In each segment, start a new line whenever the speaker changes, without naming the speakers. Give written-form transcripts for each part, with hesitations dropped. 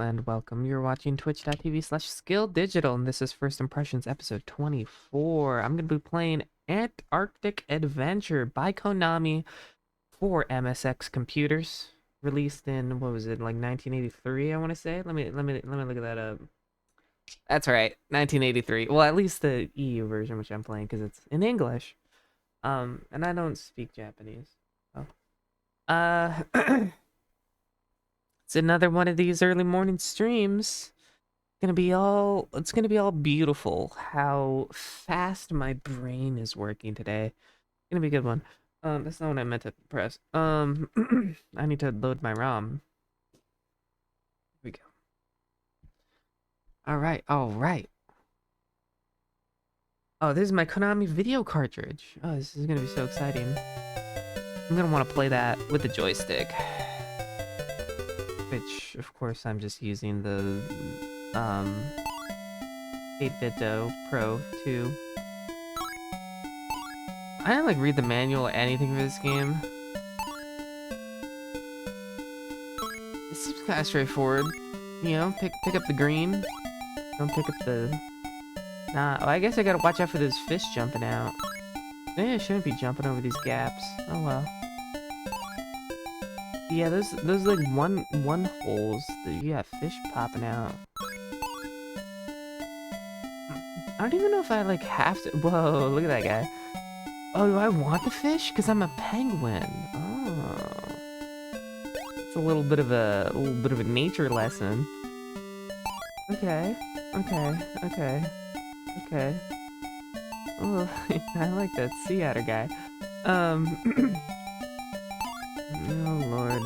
and welcome. You're watching twitch.tv/Skill Digital, and this is First Impressions episode 24. I'm going to be playing Antarctic Adventure by Konami for MSX computers, released in, what was it, like 1983, I want to say. Let me look at that up. That's right, 1983. Well, at least the EU version, which I'm playing because it's in English. And I don't speak Japanese. Oh. It's another one of these early morning streams. It's gonna be all beautiful. How fast my brain is working today. It's gonna be a good one. That's not what I meant to press. I need to load my ROM. Here we go. All right. Oh, this is my Konami video cartridge. Oh, this is gonna be so exciting. I'm gonna want to play that with the joystick. Which, of course, I'm just using the 8BitDo Pro 2. I didn't like read the manual or anything for this game. It seems kind of straightforward. You know, pick up the green. Don't pick up the... Nah, oh, I guess I gotta watch out for those fish jumping out. Maybe I shouldn't be jumping over these gaps. Oh well. Yeah, those like one holes that you have fish popping out. I don't even know if I like have to. Whoa, look at that guy. Oh, do I want the fish? Cause I'm a penguin. Oh, it's a little bit of a nature lesson. Okay. Oh, I like that sea otter guy. Oh lord.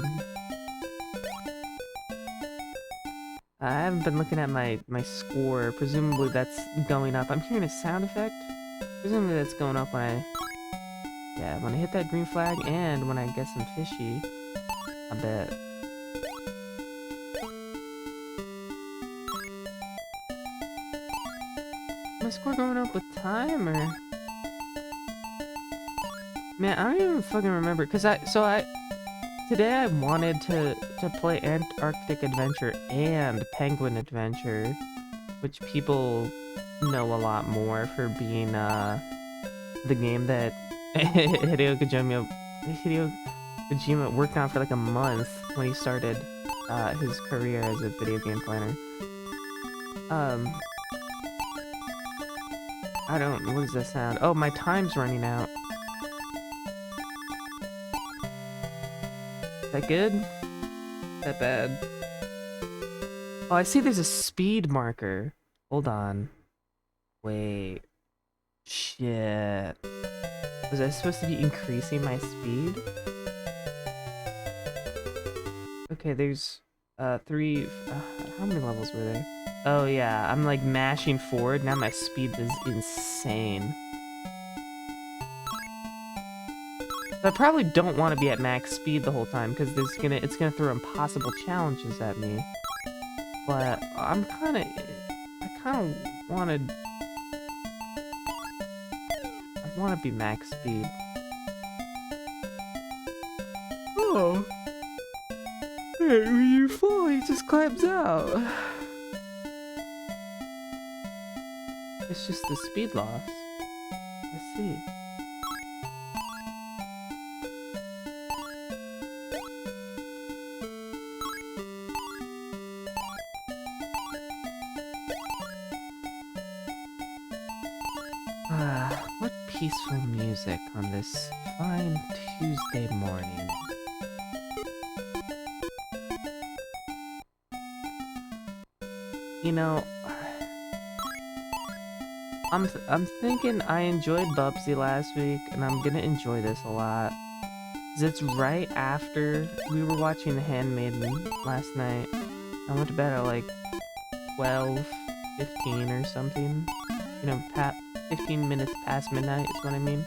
I haven't been looking at my score. Presumably that's going up. I'm hearing a sound effect. Presumably that's going up when I hit that green flag and when I get some fishy. I bet. My score going up with time or? Man, I don't even fucking remember. Today I wanted to play Antarctic Adventure and Penguin Adventure, which people know a lot more for being the game that Hideo Kojima worked on for like a month when he started his career as a video game planner. What does that sound? Oh, my time's running out. Is that good? That bad? Oh, I see there's a speed marker. Hold on. Wait. Shit. Was I supposed to be increasing my speed? Okay, there's three... how many levels were there? Oh yeah, I'm like mashing forward. Now my speed is insane. I probably don't want to be at max speed the whole time because it's gonna throw impossible challenges at me. But I kind of wanted. I want to be max speed. Oh, hey, when you fall, he just climbs out. It's just the speed loss. I see. What peaceful music on this fine Tuesday morning. You know, I'm thinking I enjoyed Bubsy last week, and I'm gonna enjoy this a lot. 'Cause it's right after we were watching The Handmaiden last night. I went to bed at like 12:15 or something. You know, 15 minutes past midnight is what I mean.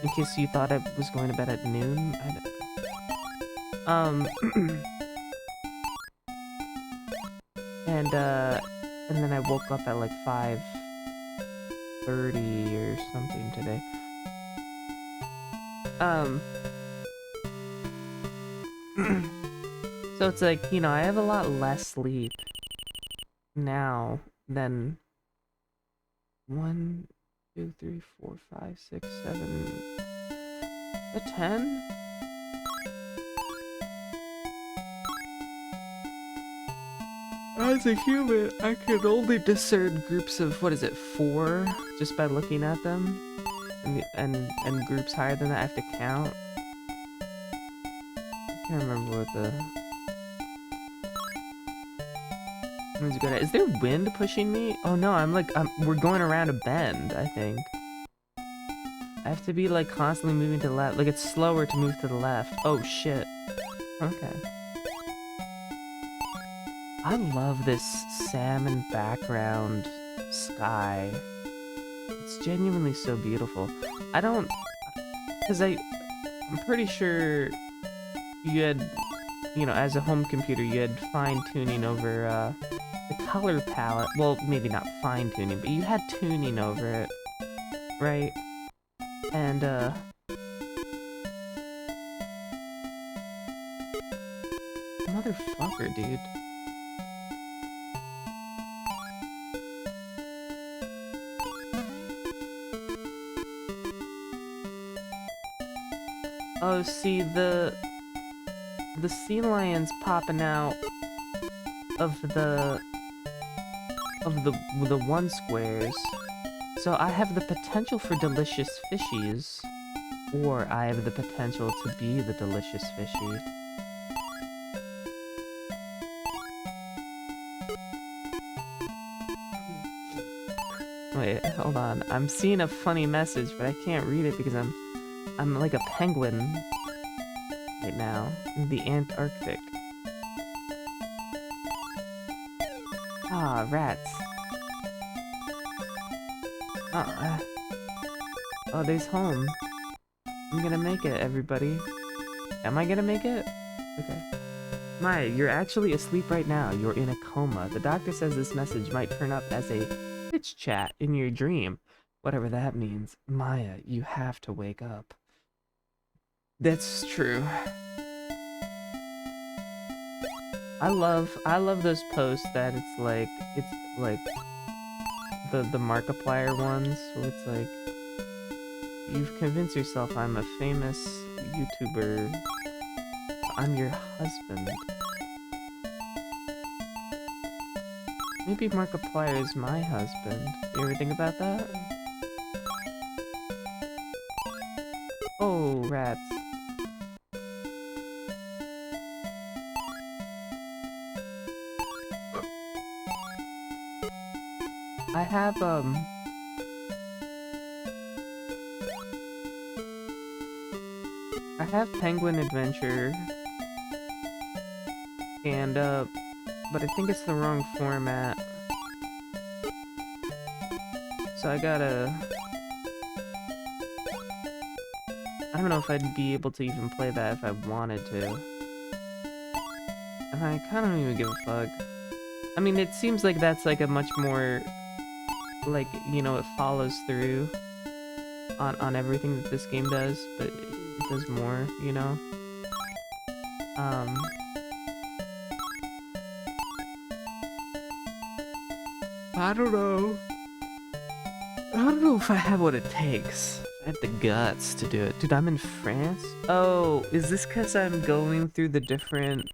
In case you thought I was going to bed at noon. And then I woke up at like 5:30 or something today. So it's like, you know, I have a lot less sleep now than 1, 2, 3, 4, 5, 6, 7, 10? As a human, I can only discern groups of, what is it, 4? Just by looking at them. And groups higher than that I have to count. I can't remember what the... Good at. Is there wind pushing me? Oh no, we're going around a bend, I think. I have to be like constantly moving to the left. Like it's slower to move to the left. Oh shit. Okay. I love this salmon background sky. It's genuinely so beautiful. I don't... Because I'm pretty sure you had, you know, as a home computer, you had fine-tuning over, the color palette. Well, maybe not fine-tuning, but you had tuning over it, right? And, motherfucker, dude. Oh, see, the sea lions popping out of the one squares. So I have the potential for delicious fishies, or I have the potential to be the delicious fishy. Wait, hold on. I'm seeing a funny message, but I can't read it because I'm like a penguin right now in the Antarctic. Ah, rats. Oh, there's home. I'm gonna make it, everybody. Am I gonna make it? Okay. Maya, you're actually asleep right now. You're in a coma. The doctor says this message might turn up as a pitch chat in your dream. Whatever that means. Maya, you have to wake up. That's true. I love those posts that it's like the Markiplier ones where it's like, you've convinced yourself I'm a famous YouTuber. I'm your husband. Maybe Markiplier is my husband. You ever think about that? Oh, rats. I have Penguin Adventure, and, but I think it's the wrong format. So I don't know if I'd be able to even play that if I wanted to. And I kinda don't even give a fuck. I mean, it seems like that's like a much more, like, you know, it follows through on everything that this game does, but it does more, you know? I don't know. I don't know if I have what it takes. I have the guts to do it. Dude, I'm in France? Oh, is this because I'm going through the different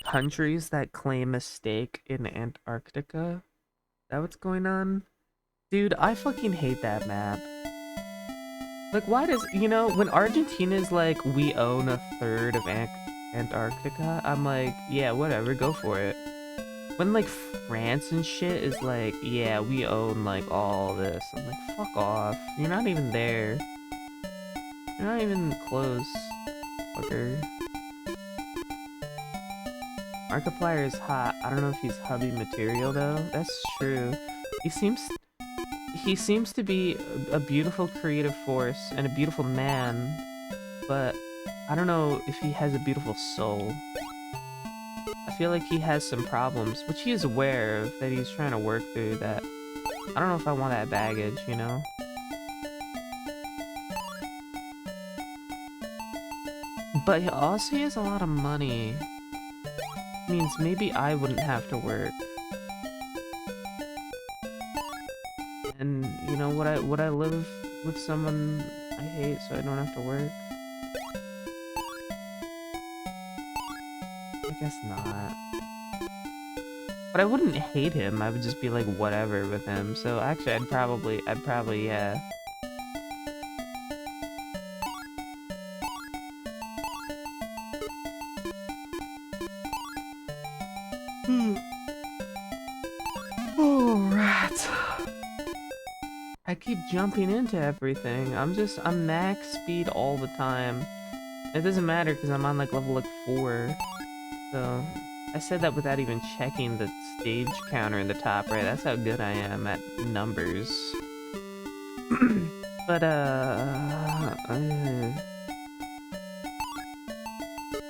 countries that claim a stake in Antarctica? Is that what's going on? Dude, I fucking hate that map. Like, why does, you know, when Argentina's like, we own a third of Antarctica, I'm like, yeah, whatever, go for it. When, like, France and shit is like, yeah, we own, like, all this, I'm like, fuck off. You're not even there. You're not even close, fucker. Markiplier is hot. I don't know if he's hubby material, though. That's true. He seems to be a beautiful creative force and a beautiful man, but I don't know if he has a beautiful soul. I feel like he has some problems, which he is aware of, that he's trying to work through, that I don't know if I want that baggage, you know? But he also has a lot of money. means maybe I wouldn't have to work. And you know, would I live with someone I hate so I don't have to work? I guess not. But I wouldn't hate him, I would just be like whatever with him. So actually I'd probably, yeah. Alright. I keep jumping into everything. I'm max speed all the time. It doesn't matter because I'm on like level 4. So I said that without even checking the stage counter in the top right. That's how good I am at numbers. But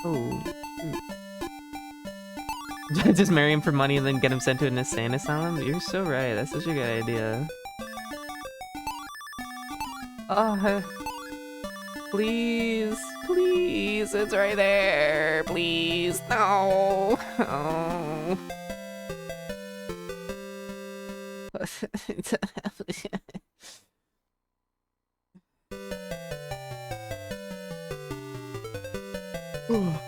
oh shoot. Just marry him for money and then get him sent to an insane asylum? You're so right, that's such a good idea. Please, please, it's right there. Please, no. Oh. Oh.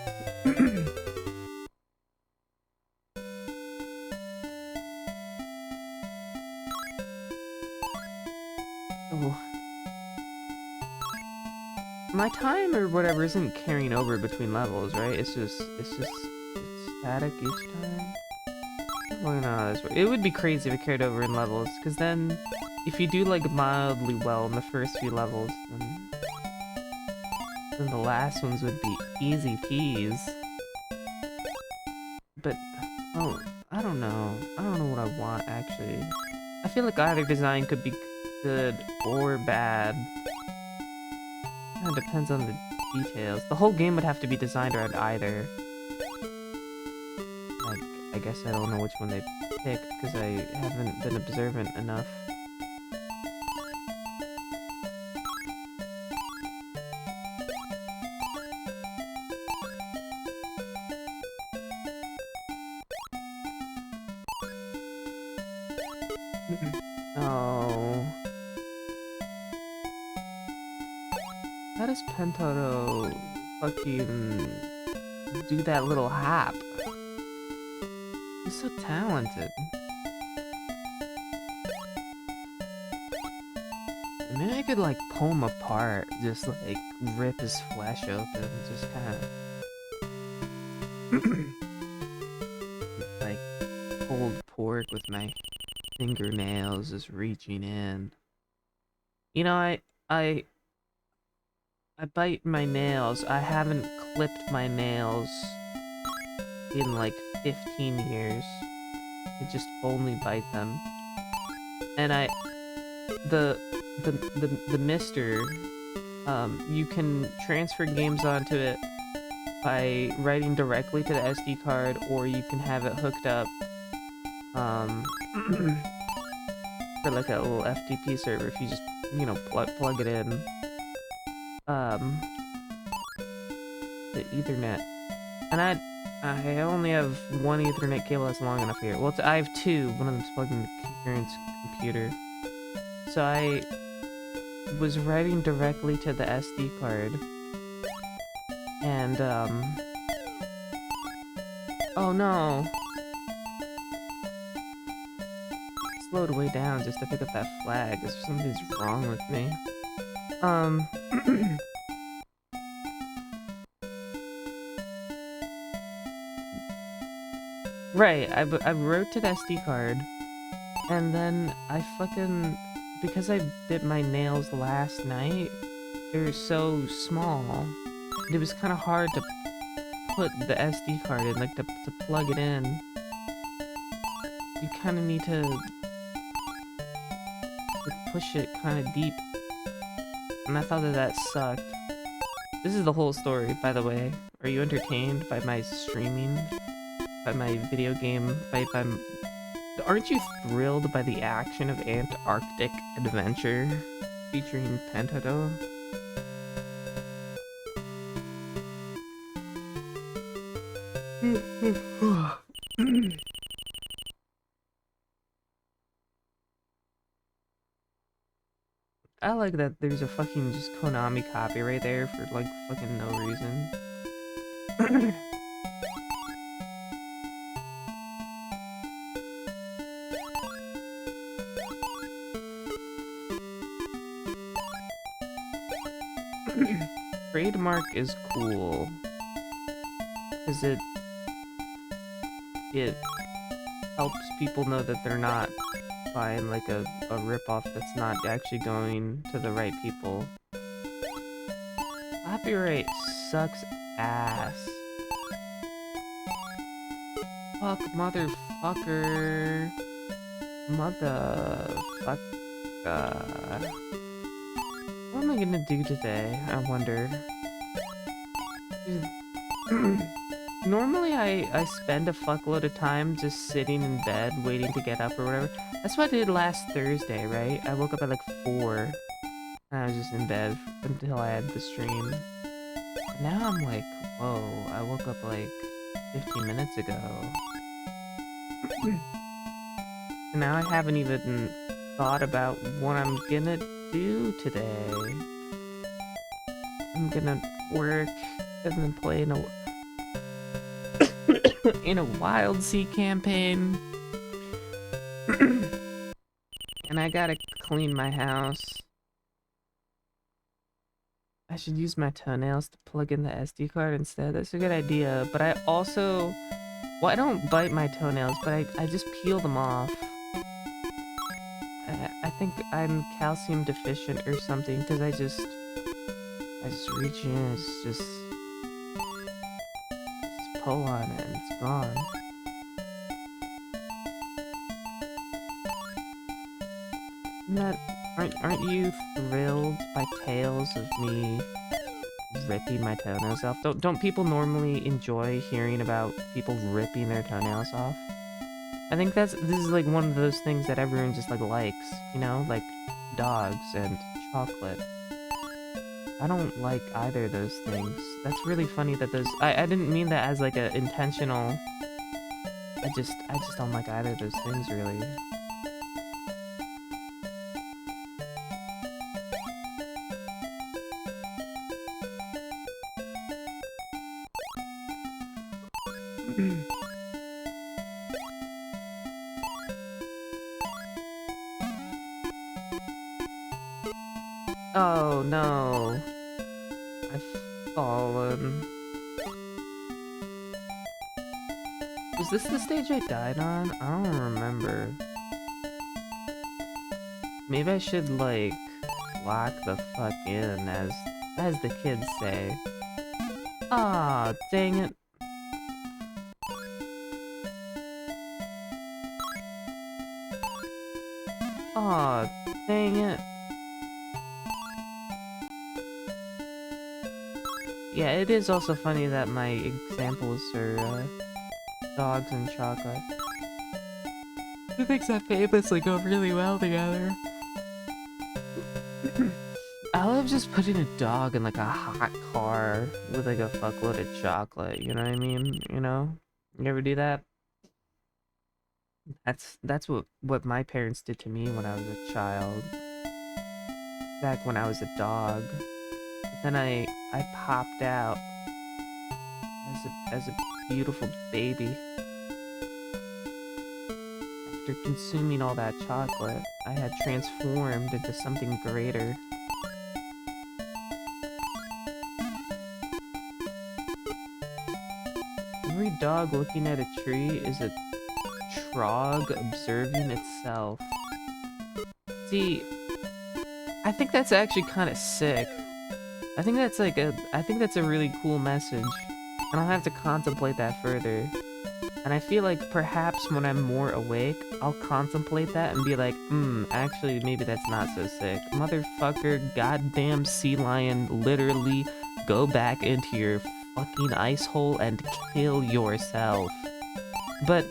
My time or whatever isn't carrying over between levels, right? It's static each time. Well, no, it would be crazy if it carried over in levels, because then if you do like mildly well in the first few levels, then the last ones would be easy peas. But oh, I don't know. I don't know what I want actually. I feel like either design could be good or bad. It depends on the details. The whole game would have to be designed around either. Like, I guess I don't know which one they picked because I haven't been observant enough. Oh. How does Pentaro fucking do that little hop? He's so talented. Maybe I could like pull him apart, just like rip his flesh open, just kind of like pulled pork with my fingernails, just reaching in. You know, I bite my nails. I haven't clipped my nails in like 15 years. I just only bite them. And the Mister, you can transfer games onto it by writing directly to the SD card, or you can have it hooked up, for like a little FTP server if you just, you know, plug it in. The Ethernet. And I only have one Ethernet cable that's long enough here. Well, I have two. One of them's plugged into Kieran's computer. So I was writing directly to the SD card. And, oh no. Slowed way down just to pick up that flag, because something's wrong with me. Right, I wrote to the SD card, and then I fucking, because I bit my nails last night, they're so small, it was kind of hard to put the SD card in, like to plug it in. You kind of need to like, push it kind of deep, and I thought that sucked. This is the whole story, by the way. Are you entertained by my streaming? By my video game? Aren't you thrilled by the action of Antarctic Adventure featuring Pentado? I like that there's a fucking just Konami copyright there for like fucking no reason. Trademark is cool because it helps people know that they're not buying like a ripoff that's not actually going to the right people. Copyright sucks ass. Fuck, motherfucker. Motherfucker. What am I gonna do today? I wonder. Normally I spend a fuckload of time just sitting in bed waiting to get up or whatever. That's what I did last Thursday, right? I woke up at like 4 and I was just in bed until I had the stream. And now I'm like, whoa, I woke up like 15 minutes ago. And now I haven't even thought about what I'm gonna do today. I'm gonna work and then play in a in a Wild Sea campaign. And I gotta clean my house. I should use my toenails to plug in the SD card instead. That's a good idea. But I also... Well, I don't bite my toenails, but I just peel them off. I think I'm calcium deficient or something, because I just reach in, it's just pull on it and it's gone. Aren't you thrilled by tales of me ripping my toenails off? Don't people normally enjoy hearing about people ripping their toenails off? I think this is like one of those things that everyone just like likes, you know, like dogs and chocolate. I don't like either of those things. That's really funny that those... I didn't mean that as like a intentional... I just don't like either of those things, really. Oh no. I've fallen. Was this the stage I died on? I don't remember. Maybe I should like lock the fuck in, as the kids say. Ah, dang it. Aw, dang it. Yeah, it is also funny that my examples are dogs and chocolate. Two things that famously go really well together. I love just putting a dog in like a hot car with like a fuckload of chocolate, you know what I mean? You know? You ever do that? That's what my parents did to me when I was a child. Back when I was a dog. But then I popped out as a beautiful baby. After consuming all that chocolate, I had transformed into something greater. Every dog looking at a tree is a trog observing itself. See, I think that's actually kind of sick. I think that's a really cool message. And I'll have to contemplate that further. And I feel like perhaps when I'm more awake, I'll contemplate that and be like, actually maybe that's not so sick. Motherfucker, goddamn sea lion, literally go back into your fucking ice hole and kill yourself. But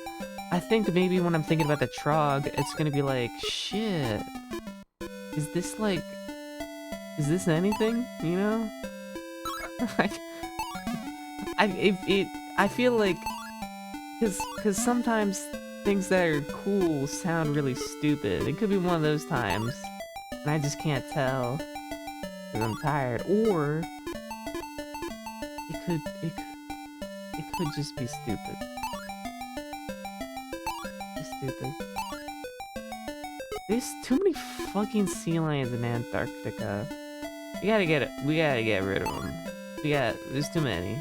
I think maybe when I'm thinking about the trog, it's gonna be like, shit. Is this anything, you know? I feel like Cause sometimes things that are cool sound really stupid. It could be one of those times, and I just can't tell because I'm tired. Or it could just be stupid. It's stupid. There's too many fucking sea lions in Antarctica. We gotta get it. We gotta get rid of them. There's too many.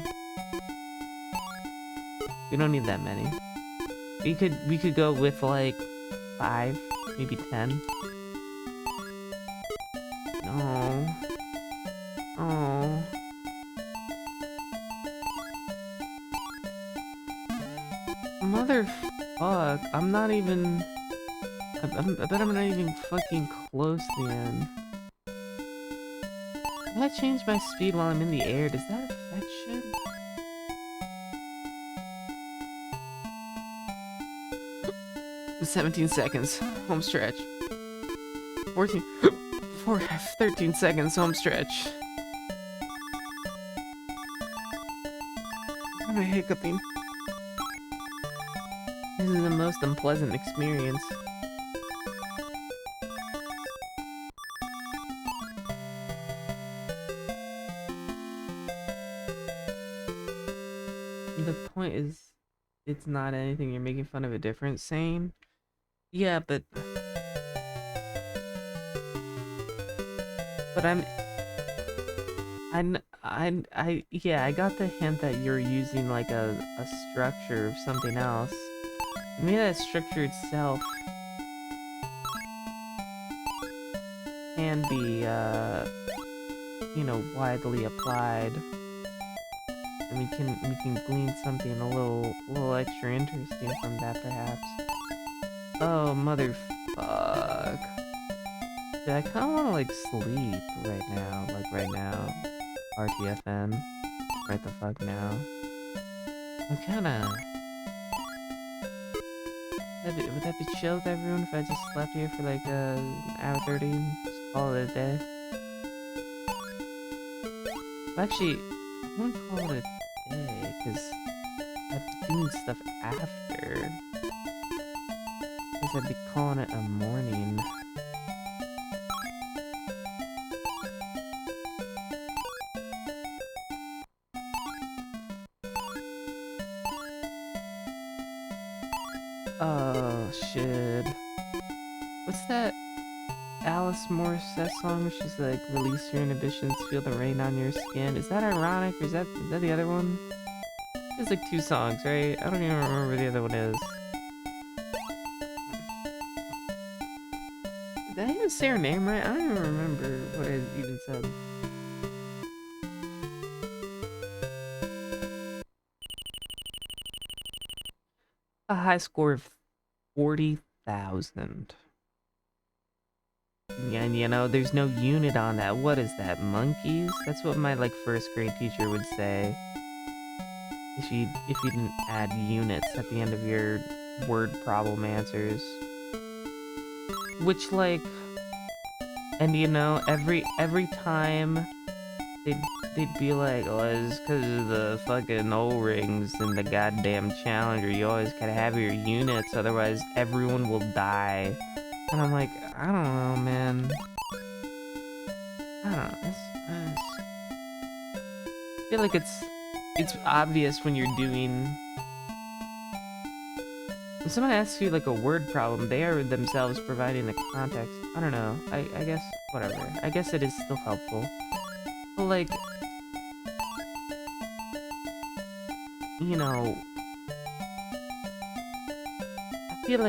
We don't need that many. We could go with like 5, maybe 10. No. Oh. Motherfuck. I'm not even... I bet I'm not even fucking close to the end. If I change my speed while I'm in the air, does that affect shit? It's 17 seconds, home stretch. 14, 13 seconds, home stretch. I'm hiccuping. This is the most unpleasant experience. The point is, it's not anything you're making fun of a different saying. Yeah, but yeah, I got the hint that you're using like a structure of something else. Maybe that structure itself can be, you know, widely applied. And we can glean something a little extra interesting from that, perhaps. Oh, motherfuck. Dude, I kinda wanna, like, sleep right now. Like, right now. RTFN. Right the fuck now. I'm kinda... Would that be chill with everyone if I just slept here for, like, an hour 30 and just call it a day? Well, actually, I wouldn't call it a day, because I'd be doing stuff after. I'd be calling it a morning. Oh, shit. What's that Alice Morissette song where she's like, release your inhibitions, feel the rain on your skin? Is that ironic, or is that the other one? There's like 2 songs, right? I don't even remember what the other one is. Did I even say her name right? I don't even remember what I even said. A high score of 40,000. And you know, there's no unit on that. What is that, monkeys? That's what my like 1st grade teacher would say. If you didn't add units at the end of your word problem answers. Which, like, and you know, every time they'd be like, oh, it's because of the fucking O-rings and the goddamn Challenger. You always gotta have your units, otherwise everyone will die. And I'm like, I don't know, man. I don't know. I feel like it's obvious when you're doing... When someone asks you, like, a word problem, they are themselves providing the context. I don't know. I guess, whatever. I guess it is still helpful. But, like... You know... I feel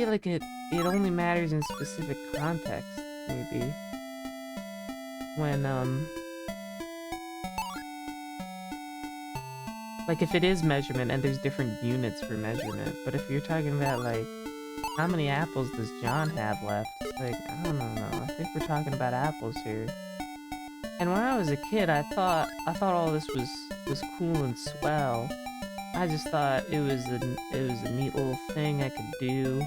like it only matters in specific context, maybe. When, like, if it is measurement and there's different units for measurement, but if you're talking about, like, how many apples does John have left? It's like, I don't know. I think we're talking about apples here. And when I was a kid, I thought all this was cool and swell. I just thought it was a neat little thing I could do.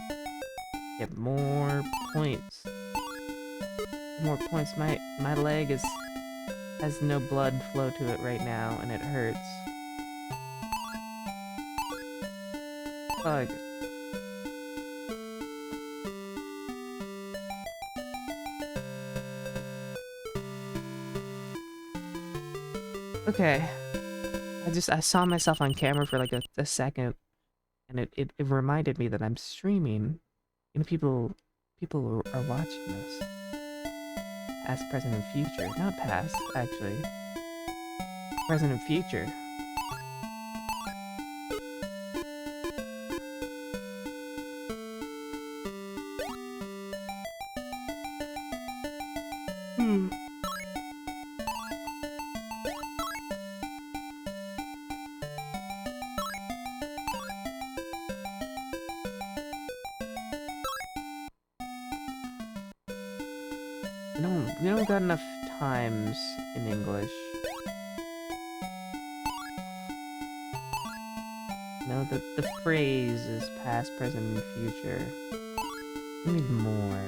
Get more points. More points. My leg has no blood flow to it right now, and it hurts. Ugh. Okay. I saw myself on camera for like a second, and it reminded me that I'm streaming. You know, people are watching this. Past, present, and future. Not past, actually. Present and future. Hmm. We don't got enough times in English. No, the phrase is past, present, and future. We need more.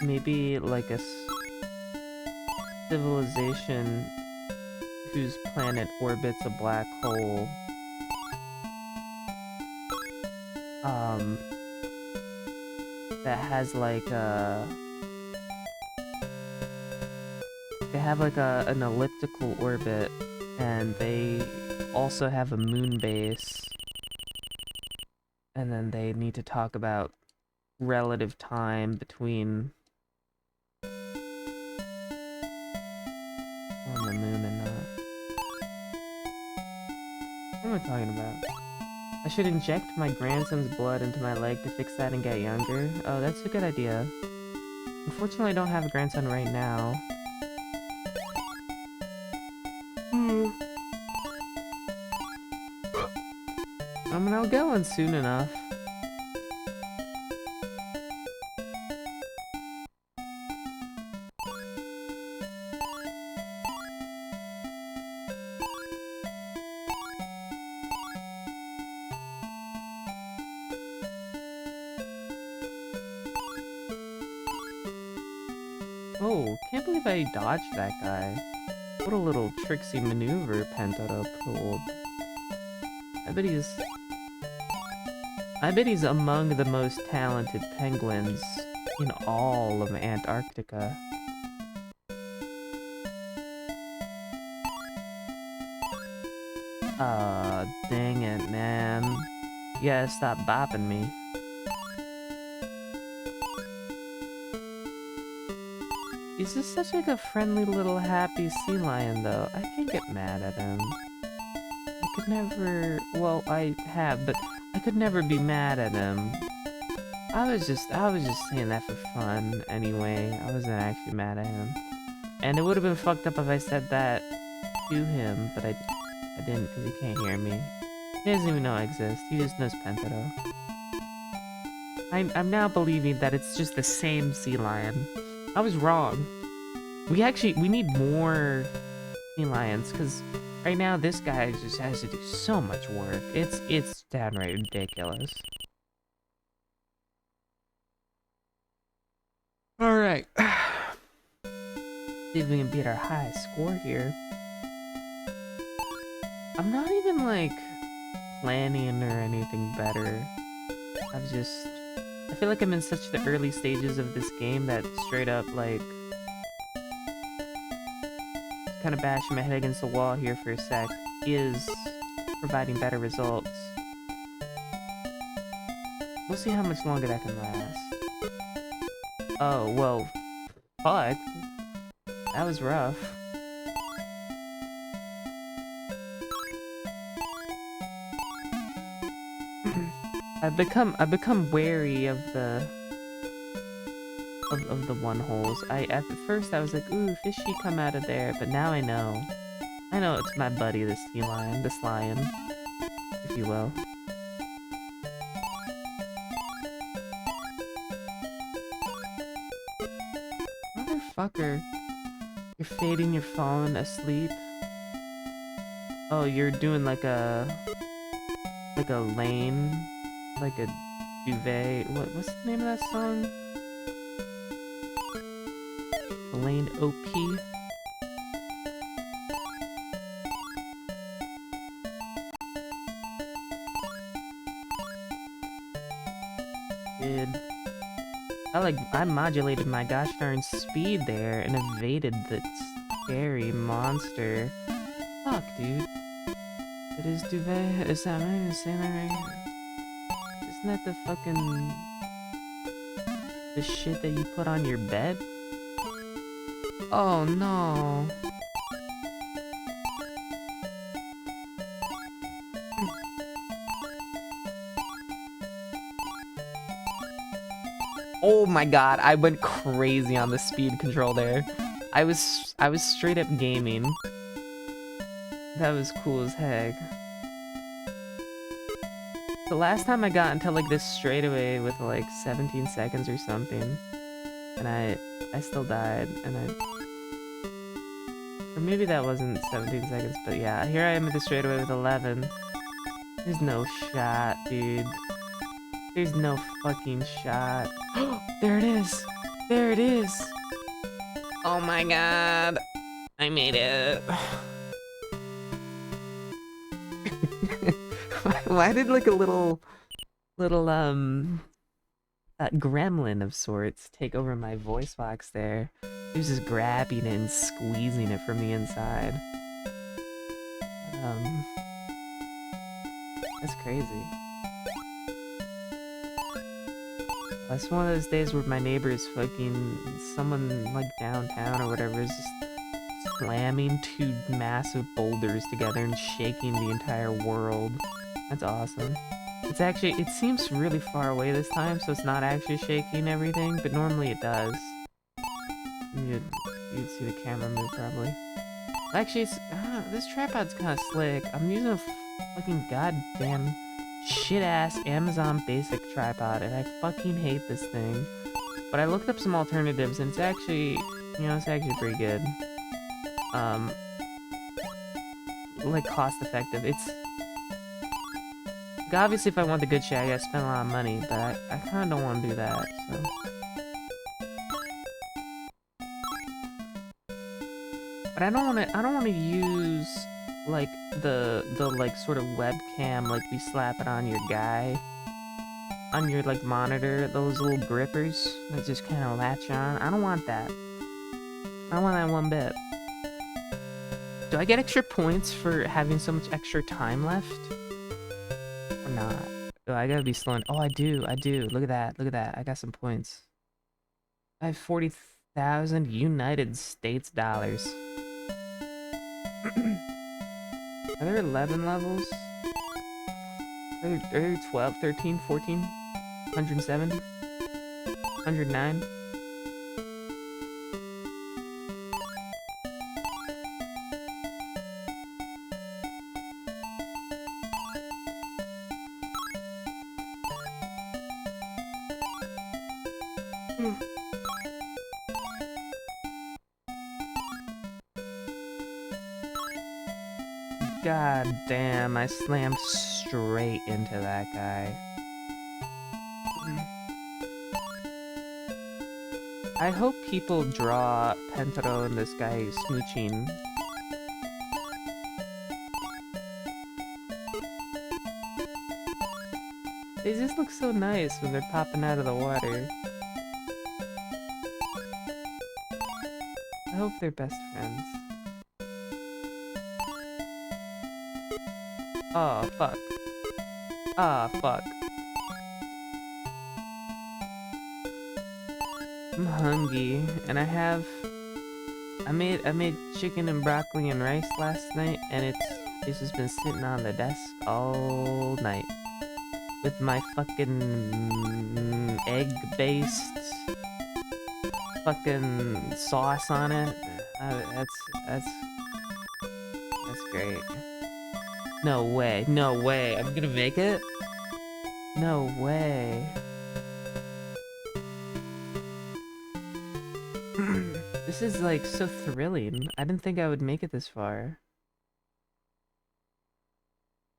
Maybe like a civilization whose planet orbits a black hole. That has like a... They have like an elliptical orbit, and they also have a moon base. And then they need to talk about relative time between on the moon and not. What am I talking about? I should inject my grandson's blood into my leg to fix that and get younger. Oh, that's a good idea. Unfortunately, I don't have a grandson right now. I mean, I'll get one soon enough. Oh, can't believe I dodged that guy. What a little tricksy maneuver Pentaro pulled. I bet he's among the most talented penguins in all of Antarctica. Dang it, man. You gotta stop bopping me. He's just such like a friendly little happy sea lion, though. I can't get mad at him. I could never... Well, I have, but I could never be mad at him. I was just saying that for fun, anyway. I wasn't actually mad at him. And it would have been fucked up if I said that to him, but I didn't, because he can't hear me. He doesn't even know I exist. He just knows Pentaro. I'm now believing that it's just the same sea lion. I was wrong. We need more sea lions, because right now this guy just has to do so much work. It's downright ridiculous. Alright. See if we can beat our high score here. I'm not even, like, planning or anything better. I feel like I'm in such the early stages of this game that straight up, like, kind of bashing my head against the wall here for a sec is providing better results. We'll see how much longer that can last. Oh, well, fuck. That was rough. I've become wary of the one holes. At first I was like, ooh, fishy come out of there, but now I know. I know it's my buddy, this lion, if you will. Motherfucker. You're fading, you're falling asleep. Oh, you're doing like a lane like a duvet. What's the name of that song? Lane OP. Dude, I modulated my gosh darn speed there and evaded the scary monster. Fuck, dude. It is duvet. Is that am I even saying that right? Isn't that the shit that you put on your bed? Oh no. Oh my god, I went crazy on the speed control there. I was straight up gaming. That was cool as heck. The last time I got into like this straightaway with like 17 seconds or something, and I still died, and or maybe that wasn't 17 seconds, but yeah, here I am at the straightaway with 11. There's no shot, dude. There's no fucking shot. There it is! There it is! Oh my god! I made it. Why did like a little gremlin of sorts take over my voice box there? He was just grabbing it and squeezing it from the inside. That's crazy. That's one of those days where my neighbor is someone like downtown or whatever is just slamming two massive boulders together and shaking the entire world. That's awesome. It seems really far away this time, so it's not actually shaking everything, but normally it does. You'd see the camera move probably. Actually, this tripod's kind of slick. I'm using a fucking goddamn shit-ass Amazon basic tripod, and I fucking hate this thing. But I looked up some alternatives, and it's actually pretty good. Like cost-effective. It's obviously if I want the good shit, I gotta spend a lot of money, but I kind of don't want to do that. So. But I don't want to use like the like sort of webcam, like we slap it on your on your like monitor, those little grippers that just kind of latch on. I don't want that. I don't want that one bit. Do I get extra points for having so much extra time left? Or not? Oh, I gotta be slowing. Oh, I do. Look at that. I got some points. I have 40,000 United States dollars. Are there 11 levels? Are there 12, 13, 14, 170, 109? God damn, I slammed straight into that guy. I hope people draw Pentaro and this guy smooching. They just look so nice when they're popping out of the water. I hope they're best friends. Oh, fuck. Ah, fuck. I'm hungry, and I made chicken and broccoli and rice last night, and it's just been sitting on the desk all night. With my fucking egg-based fucking sauce on it. That's great. No way, I'm gonna make it? No way. This is like so thrilling. I didn't think I would make it this far.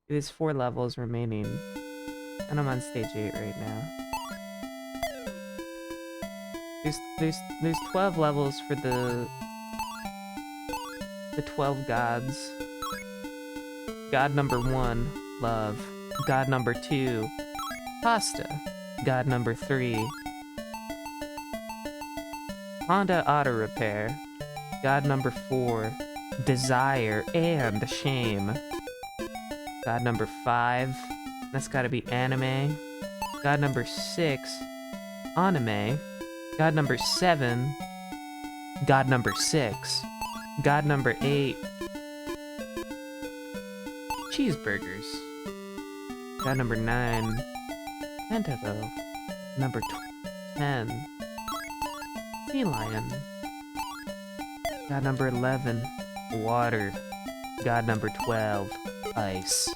There's 4 levels remaining. And I'm on stage 8 right now. There's 12 levels for the 12 gods. God number 1, love. God number 2, pasta. God number 3, Honda Auto Repair. God number 4, desire and shame. God number 5, that's gotta be anime. God number 6, anime. God number 7, God number 6. God number 8, cheeseburgers. God number 9, antelope. Number 10, sea lion. God number 11, water. God number 12, ice.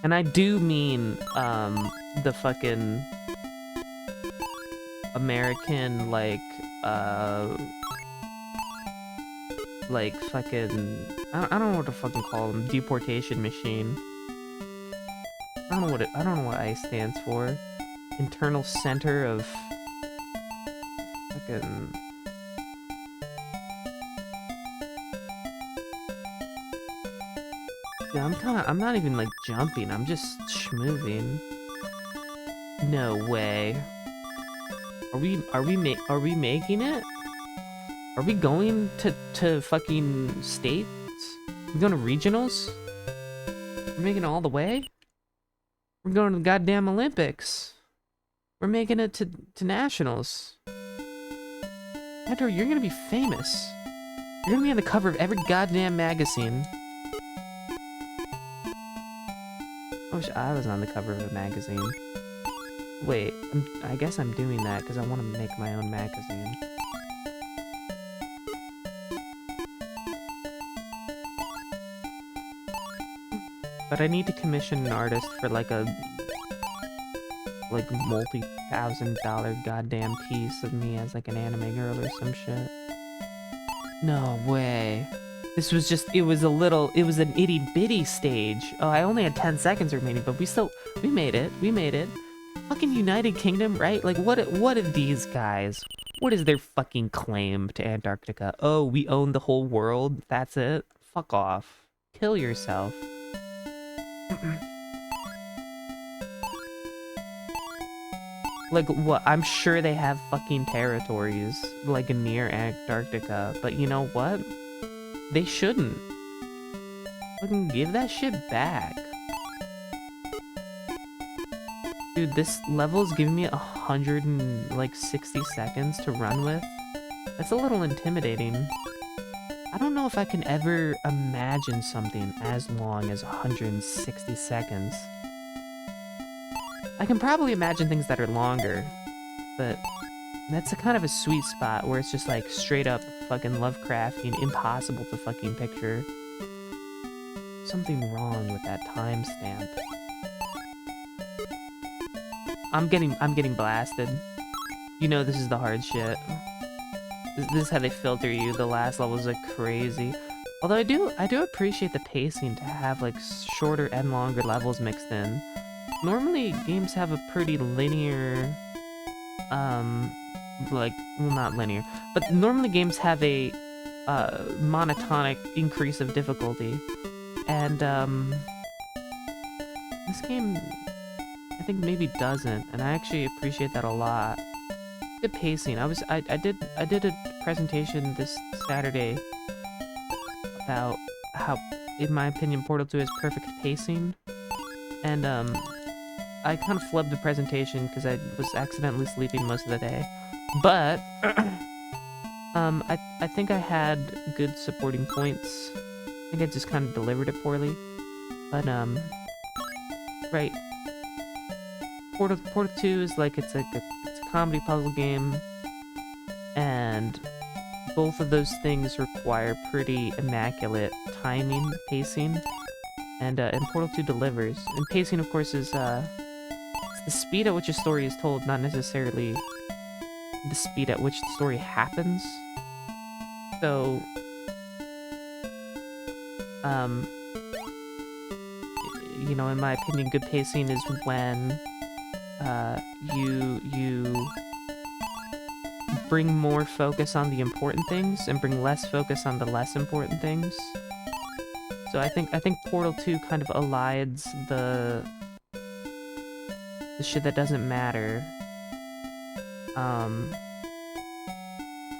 And I do mean, the fucking American, like fucking, I don't know what to fucking call them, deportation machine. I don't know what ICE stands for. Internal Center of fucking... Yeah, I'm not even like jumping, I'm just schmoving. No way. Are we making it? Are we going to fucking states? We going to regionals? We're making it all the way? We're going to the goddamn Olympics. We're making it to nationals. Andrew, you're gonna be famous. You're gonna be on the cover of every goddamn magazine. I wish I was on the cover of a magazine. Wait, I guess I'm doing that because I want to make my own magazine. But I need to commission an artist for like a multi-$1,000 goddamn piece of me as like an anime girl or some shit. No way. This was just, it was an itty bitty stage. Oh, I only had 10 seconds remaining, but we made it. Fucking United Kingdom, right? Like, what are these guys? What is their fucking claim to Antarctica? Oh, we own the whole world? That's it? Fuck off. Kill yourself. Like, what? I'm sure they have fucking territories, like, near Antarctica, but you know what? They shouldn't. Fucking give that shit back. Dude, this level is giving me 160 seconds to run with. That's a little intimidating. I don't know if I can ever imagine something as long as 160 seconds. I can probably imagine things that are longer, but that's a kind of a sweet spot where it's just like straight up fucking Lovecraftian, impossible to fucking picture. Something wrong with that timestamp. I'm getting blasted. You know this is the hard shit. This is how they filter you. The last levels are crazy. Although I do appreciate the pacing to have like shorter and longer levels mixed in. Normally games have a pretty linear, well, not linear, but normally games have a monotonic increase of difficulty, and this game I think maybe doesn't, and I actually appreciate that a lot. The pacing, I did a presentation this Saturday about how, in my opinion, Portal 2 has perfect pacing, and I kind of flubbed the presentation because I was accidentally sleeping most of the day, but I think I had good supporting points. I think I just kind of delivered it poorly, but right. Portal 2 is like it's a comedy puzzle game, and both of those things require pretty immaculate timing, pacing, and Portal 2 delivers. And pacing, of course, is it's the speed at which a story is told, not necessarily the speed at which the story happens. So, you know, in my opinion, good pacing is when you bring more focus on the important things and bring less focus on the less important things. So I think Portal 2 kind of elides the shit that doesn't matter.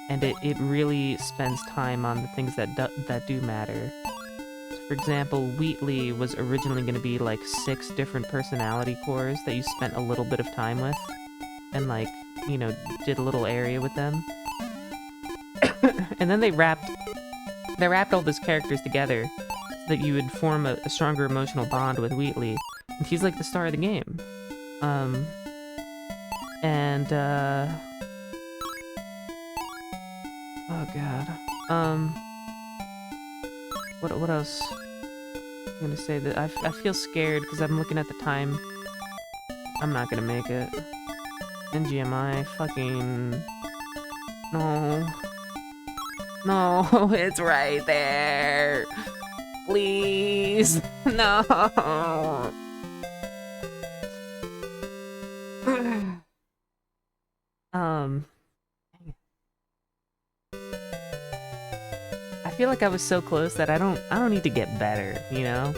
And it really spends time on the things that do matter. So for example, Wheatley was originally going to be like 6 different personality cores that you spent a little bit of time with, and like, you know, did a little area with them. And then they wrapped all those characters together so that you would form a stronger emotional bond with Wheatley. And he's like the star of the game. Oh god. What else? I'm gonna say that I feel scared because I'm looking at the time. I'm not gonna make it. NGMI, fucking... No. No, it's right there. Please. No. I feel like I was so close that I don't need to get better, you know?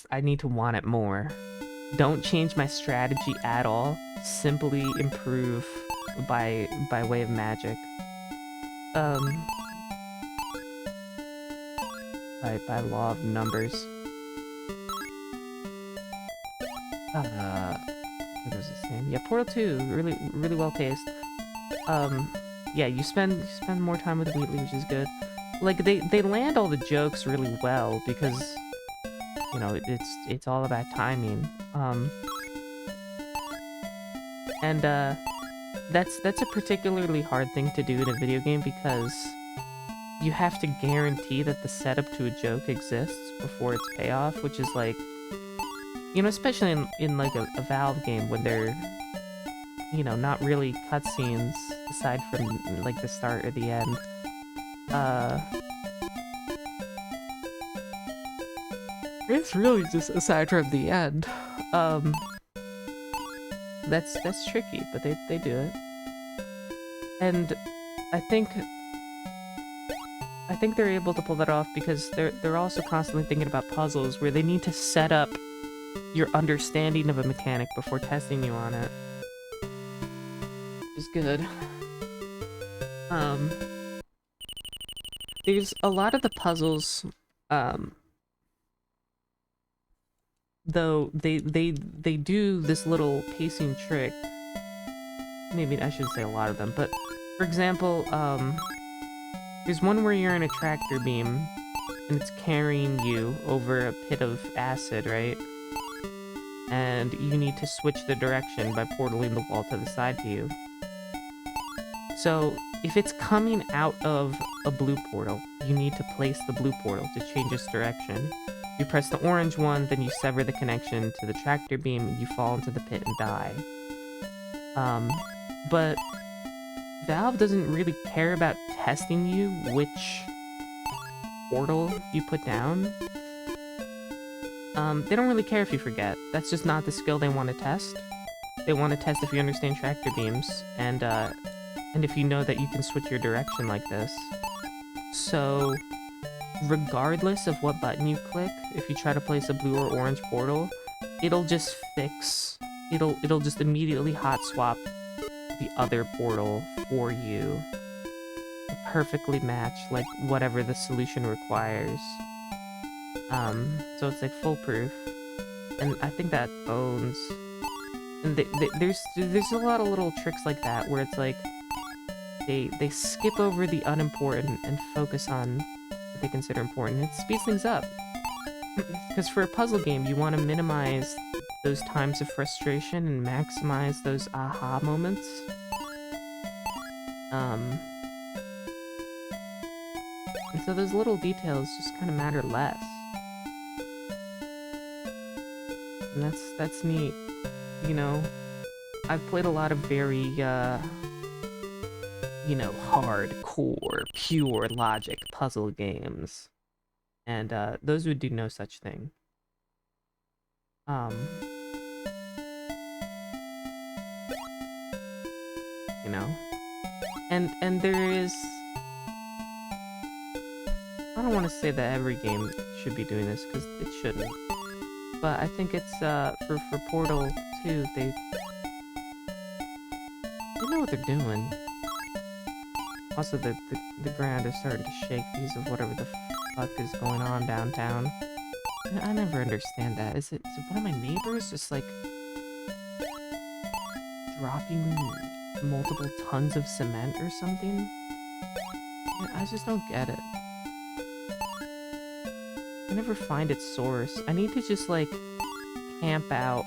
I need to want it more. Don't change my strategy at all. Simply improve by way of magic. By law of numbers. What was his name? Yeah, Portal 2, really well paced. Yeah, you spend more time with Wheatley, which is good. Like they land all the jokes really well because, you know, it's all about timing. And that's a particularly hard thing to do in a video game because you have to guarantee that the setup to a joke exists before its payoff, which is like, you know, especially in like a Valve game when they're, you know, not really cutscenes aside from like the start or the end. It's really just aside from the end. That's tricky, but they do it. And I think they're able to pull that off because they're also constantly thinking about puzzles where they need to set up your understanding of a mechanic before testing you on it. Which is good. There's a lot of the puzzles, though they do this little pacing trick. Maybe I shouldn't say a lot of them, but for example, there's one where you're in a tractor beam and it's carrying you over a pit of acid, right? And you need to switch the direction by portaling the wall to the side to you. So if it's coming out of a blue portal, you need to place the blue portal to change its direction. You press the orange one, then you sever the connection to the tractor beam and you fall into the pit and die. But Valve doesn't really care about testing you which portal you put down. They don't really care if you forget. That's just not the skill they want to test. They want to test if you understand tractor beams, and if you know that you can switch your direction like this. So, regardless of what button you click, if you try to place a blue or orange portal, it'll just fix... It'll just immediately hot swap the other portal for you to perfectly match, like, whatever the solution requires. So it's like foolproof, and I think that owns. And there's a lot of little tricks like that where it's like they skip over the unimportant and focus on what they consider important. It speeds things up because for a puzzle game you want to minimize those times of frustration and maximize those aha moments. And so those little details just kind of matter less. And that's neat. You know, I've played a lot of very, you know, hardcore, pure logic puzzle games. And those would do no such thing. Um, you know, and there is. I don't want to say that every game should be doing this because it shouldn't. But I think it's for Portal 2, they know what they're doing. Also, the ground is starting to shake because of whatever the fuck is going on downtown. I never understand that. Is it one of my neighbors just like dropping multiple tons of cement or something? I just don't get it. I never find its source. I need to just like camp out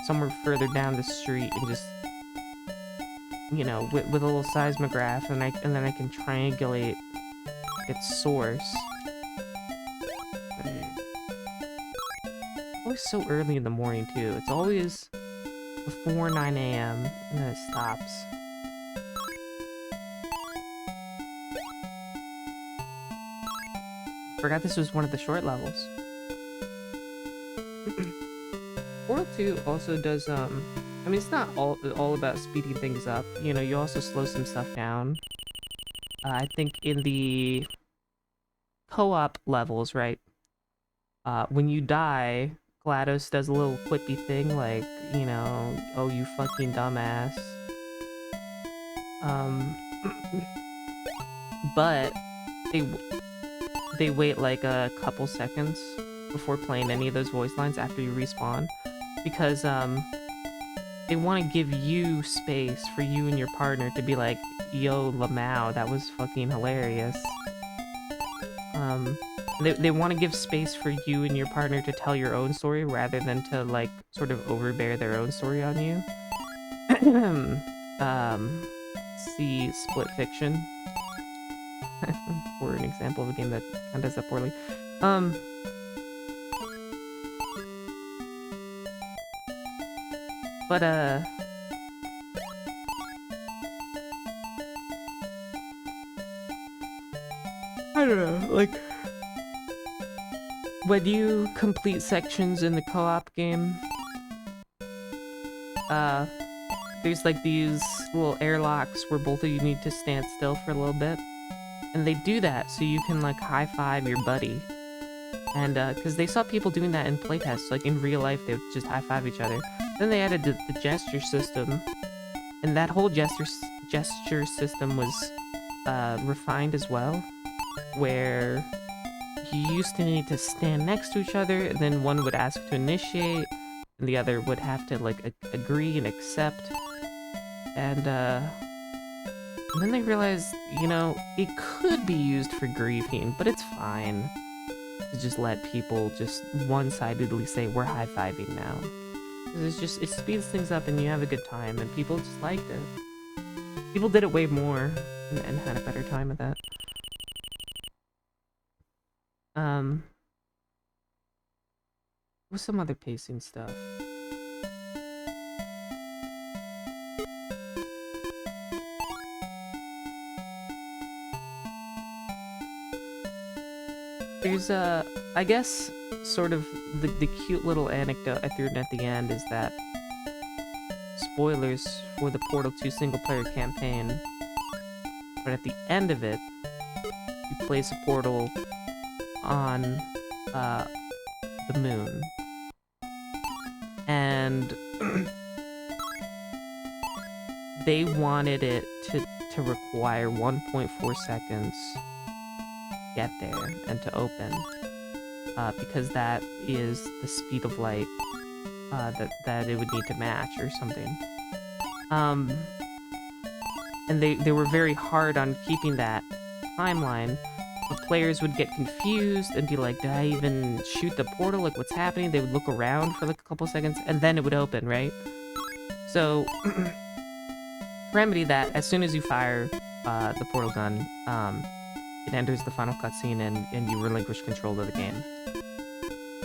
somewhere further down the street and just, you know, with a little seismograph, and then I can triangulate its source. But always so early in the morning too. It's always before 9 a.m. and then it stops. Forgot this was one of the short levels. Portal 2 also does, I mean, it's not all about speeding things up. You know, you also slow some stuff down. I think in the co-op levels, right? When you die, GLaDOS does a little quippy thing like, you know, oh, you fucking dumbass. But they wait like a couple seconds before playing any of those voice lines after you respawn, because they want to give you space for you and your partner to be like, yo, Lamau, that was fucking hilarious. They want to give space for you and your partner to tell your own story rather than to like sort of overbear their own story on you. See Split Fiction for an example of a game that kind of does that poorly. But I don't know, like, when you complete sections in the co-op game, there's like these little airlocks where both of you need to stand still for a little bit. And they do that so you can like high-five your buddy. And because they saw people doing that in playtests, like in real life they would just high-five each other. Then they added the gesture system, and that whole gesture system was refined as well, where you used to need to stand next to each other, and then one would ask to initiate, and the other would have to like agree and accept. And then they realized, you know, it could be used for griefing, but it's fine to just let people just one-sidedly say we're high-fiving now. It's just, it speeds things up and you have a good time, and people just liked it. People did it way more and had a better time with that. What's some other pacing stuff? There's I guess, sort of, the cute little anecdote I threw in at the end is that, spoilers for the Portal 2 single-player campaign, but at the end of it, you place a portal on, the moon. And they wanted it to require 1.4 seconds to get there and to open, because that is the speed of light that it would need to match or something. And they were very hard on keeping that timeline. The players would get confused and be like, did I even shoot the portal? Like, what's happening? They would look around for like a couple seconds, and then it would open, right? So, to remedy that, as soon as you fire the portal gun, it enters the final cutscene and you relinquish control of the game.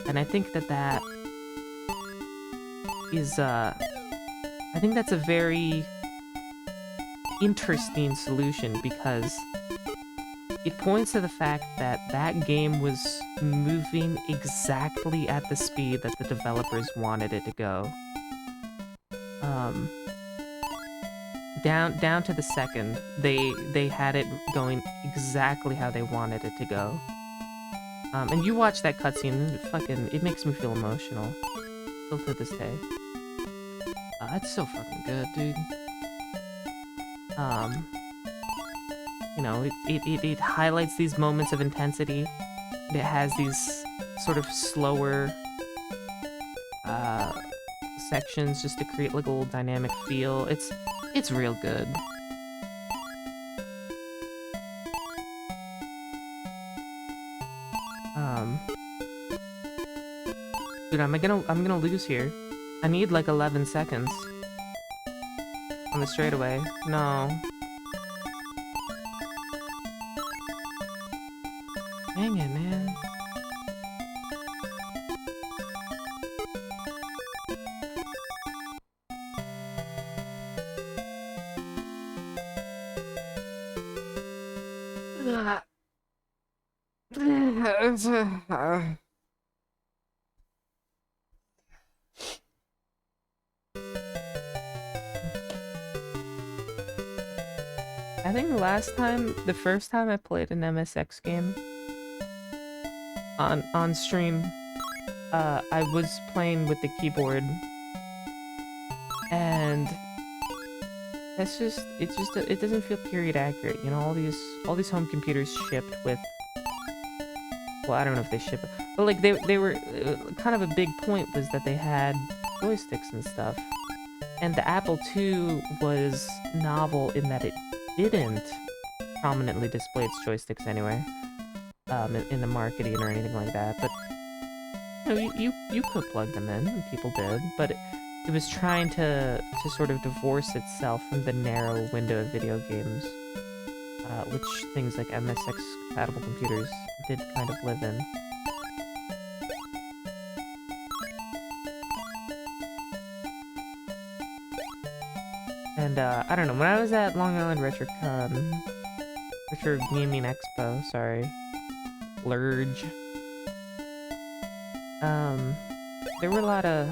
And I think that is, I think that's a very interesting solution, because it points to the fact that that game was moving exactly at the speed that the developers wanted it to go. Down to the second, they had it going exactly how they wanted it to go. And you watch that cutscene, and it makes me feel emotional, still to this day. It's so fucking good, dude. You know, it highlights these moments of intensity. It has these sort of slower sections just to create like a little dynamic feel. It's real good. Dude, I'm gonna lose here. I need like 11 seconds on the straightaway. No. Dang it, man. I think the first time I played an MSX game on stream, I was playing with the keyboard, and it doesn't feel period accurate. You know, all these home computers shipped with, well, I don't know if they ship it, but like they were kind of a big point was that they had joysticks and stuff, and the Apple II was novel in that it didn't prominently display its joysticks anywhere, in the marketing or anything like that. But you know, you could plug them in, and people did, but it was trying to sort of divorce itself from the narrow window of video games, which things like MSX compatible computers did kind of live in. And I don't know, when I was at Long Island RetroCon, Retro Gaming Expo, sorry, Lurge, there were a lot of,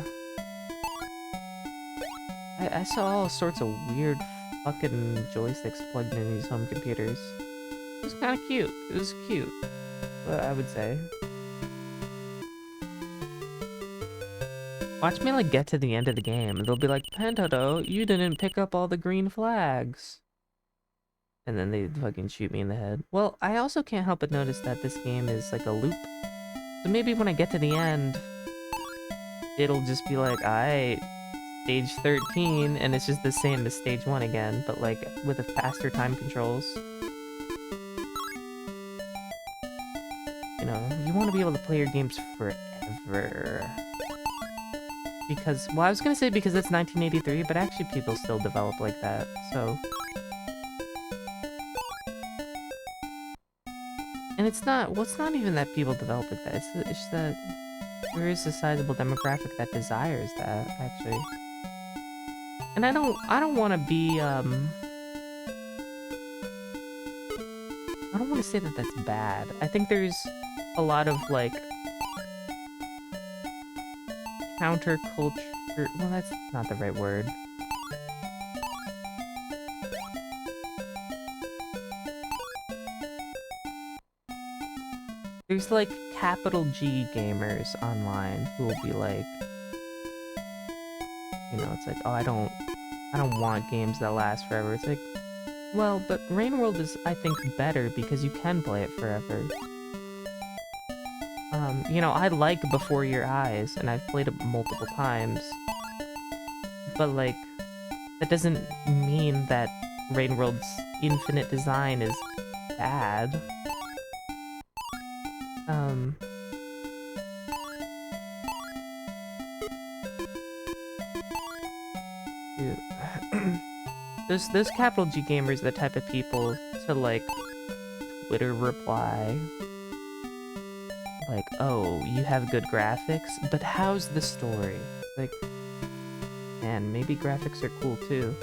I saw all sorts of weird fucking joysticks plugged in these home computers. It was kind of cute. It was cute, I would say. Watch me, like, get to the end of the game, and they'll be like, Pentodo, you didn't pick up all the green flags. And then they fucking shoot me in the head. Well, I also can't help but notice that this game is like a loop. So maybe when I get to the end, it'll just be like, alright, stage 13, and it's just the same as stage 1 again, but like with a faster time controls. You know, you want to be able to play your games forever. Because, well, I was gonna say because it's 1983, but actually people still develop like that, so. And it's not, well, it's not even that people develop like that, it's that there is a sizable demographic that desires that, actually. And I don't want to be, I don't want to say that that's bad. I think there's a lot of, like, counterculture, well, that's not the right word. There's, like, capital G gamers online who will be like, you know, it's like, oh, I don't want games that last forever. It's like, well, but Rain World is, I think, better because you can play it forever. You know, I like Before Your Eyes, and I've played it multiple times. But, like, that doesn't mean that Rain World's infinite design is bad. Those capital G gamers are the type of people to, like, Twitter reply, like, oh, you have good graphics, but how's the story? Like, man, maybe graphics are cool too.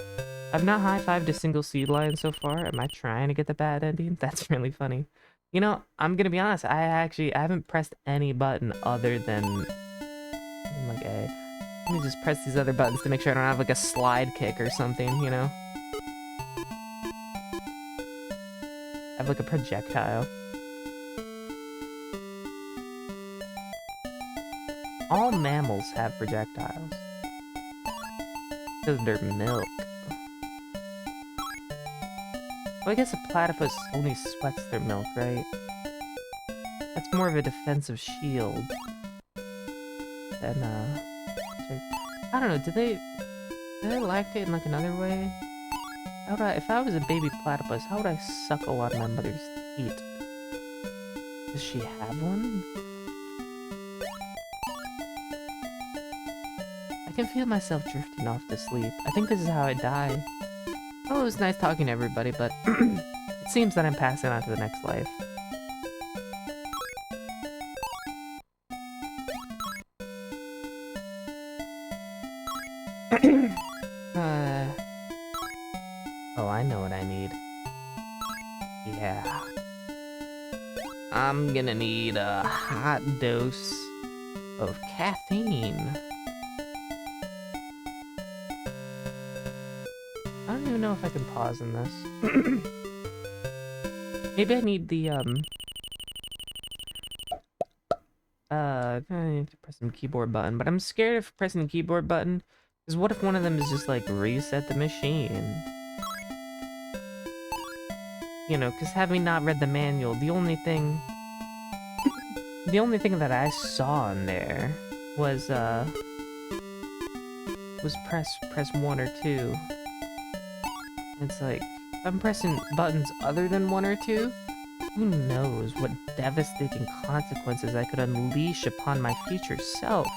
I've not high-fived a single Seed Lion so far. Am I trying to get the bad ending? That's really funny. You know, I'm gonna be honest, I haven't pressed any button other than like A. Let me just press these other buttons to make sure I don't have like a slide kick or something, you know? I have like a projectile. All mammals have projectiles. Because they're milk. Well, I guess a platypus only sweats their milk, right? That's more of a defensive shield than, I don't know, do they lactate in, like, another way? How would if I was a baby platypus, how would I suckle on my mother's teat? Does she have one? I can feel myself drifting off to sleep. I think this is how I die. Oh, it was nice talking to everybody, but it seems that I'm passing on to the next life. Oh, I know what I need. Yeah. I'm gonna need a hot dose of caffeine. I don't even know if I can pause in this. Maybe I need the, I need to press some keyboard button, but I'm scared of pressing the keyboard button, because what if one of them is just, like, reset the machine? You know, because having not read the manual, the only thing that I saw in there was press 1 or 2. It's like, if I'm pressing buttons other than 1 or 2, who knows what devastating consequences I could unleash upon my future self.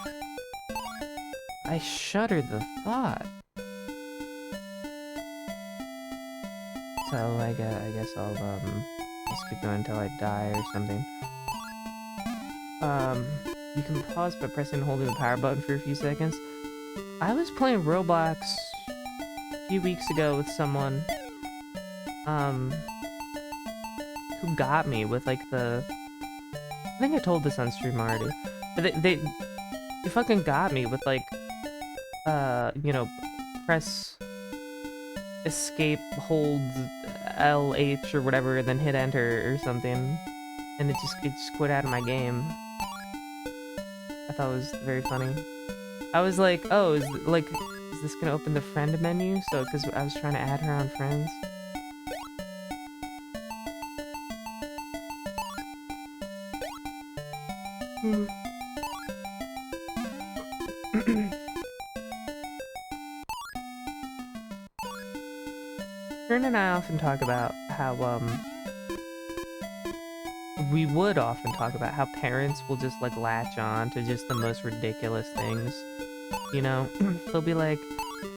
I shudder the thought. So, I guess I'll, just keep going until I die or something. You can pause by pressing and holding the power button for a few seconds. I was playing Roblox a few weeks ago with someone, who got me with, like, I think I told this on stream already, but they fucking got me with, like, you know, press escape, hold LH or whatever, and then hit enter or something, and it just quit out of my game. I thought it was very funny. I was like, oh, is this gonna open the friend menu? So, because I was trying to add her on friends. Kern and I often talk about how, we would often talk about how parents will just, like, latch on to just the most ridiculous things. You know? They'll be like,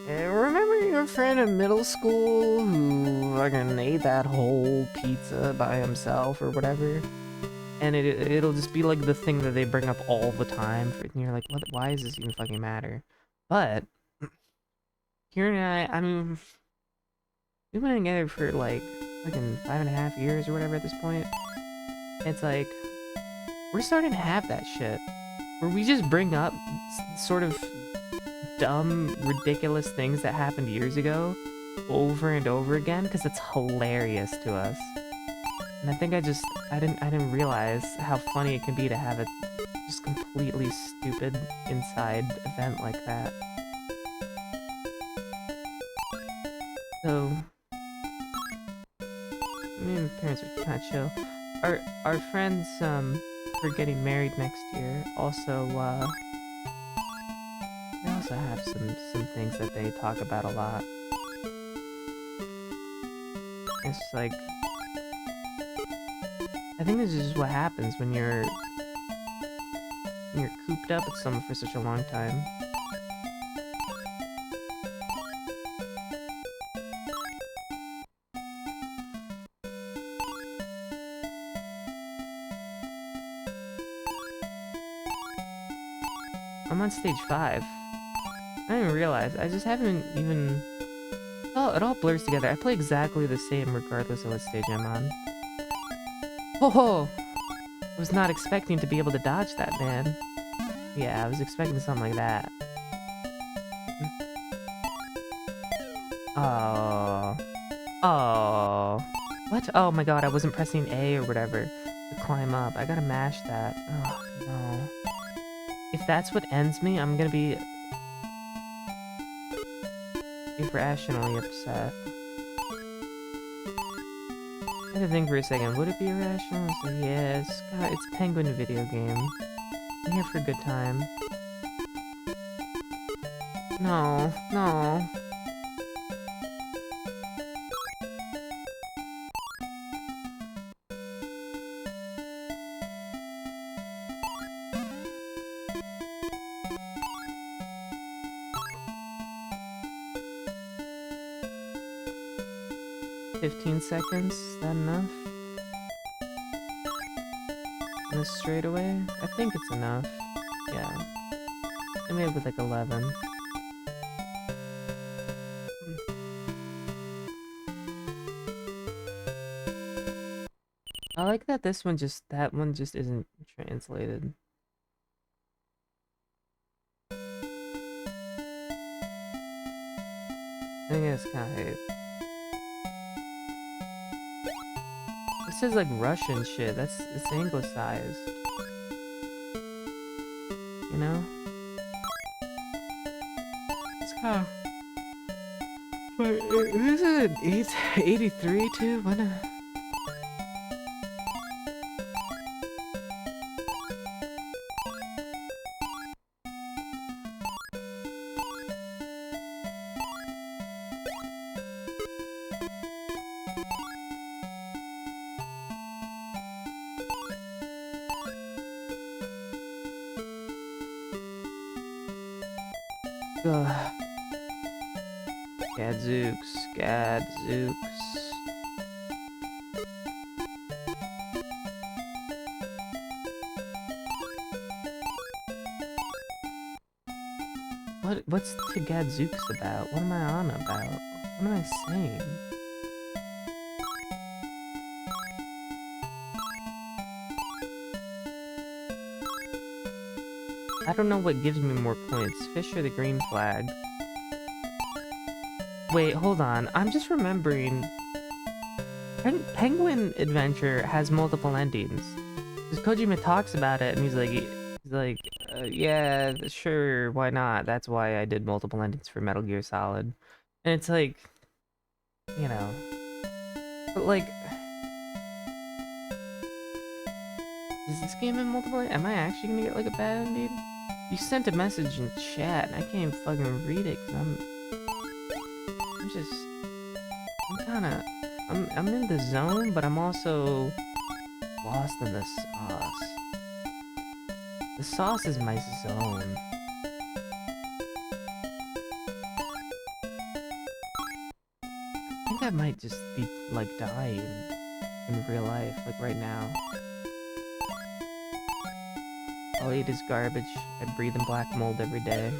hey, remember your friend in middle school who fucking ate that whole pizza by himself or whatever? And it'll just be like the thing that they bring up all the time, and you're like, what? Why does this even fucking matter? But Kieran and I mean, we've been together for like fucking 5.5 years or whatever at this point. It's like we're starting to have that shit where we just bring up sort of dumb, ridiculous things that happened years ago over and over again because it's hilarious to us. And I think I didn't realize how funny it can be to have a just completely stupid inside event like that. So, me and my parents are kind of chill. Our friends for getting married next year also they also have some things that they talk about a lot. It's like, I think this is just what happens when you're cooped up with someone for such a long time. I'm on stage 5. I didn't even realize. I just haven't even it all blurs together. I play exactly the same regardless of what stage I'm on. Oh, I was not expecting to be able to dodge that, man. Yeah, I was expecting something like that. Oh. Oh. What? Oh my god, I wasn't pressing A or whatever to climb up. I gotta mash that. Oh, no. If that's what ends me, I'm gonna be irrationally upset. I had to think for a second. Would it be irrational? So yes. God, it's Penguin video game. I'm here for a good time. No, no. "15 seconds, is that enough? On this straightaway? I think it's enough. Yeah. I made it with like 11. I like that that one just isn't translated. I think it's kind of hype. This is like Russian shit. It's anglicized. You know? It's kind of... Wait, is it 83 too? What? Ugh. Gadzooks, Gadzooks. What's the Gadzooks about? What am I on about? What am I saying? I don't know what gives me more points, fish or the green flag. Wait, hold on. I'm just remembering. Penguin Adventure has multiple endings. Because Kojima talks about it, and he's like, yeah, sure, why not? That's why I did multiple endings for Metal Gear Solid. And it's like, you know, but like, is this game in multiple? Am I actually gonna get like a bad ending? You sent a message in chat, and I can't even fucking read it because I'm in the zone, but I'm also lost in the sauce. The sauce is my zone. I think I might just be like dying in real life, like right now. All I eat is garbage. I breathe in black mold every day.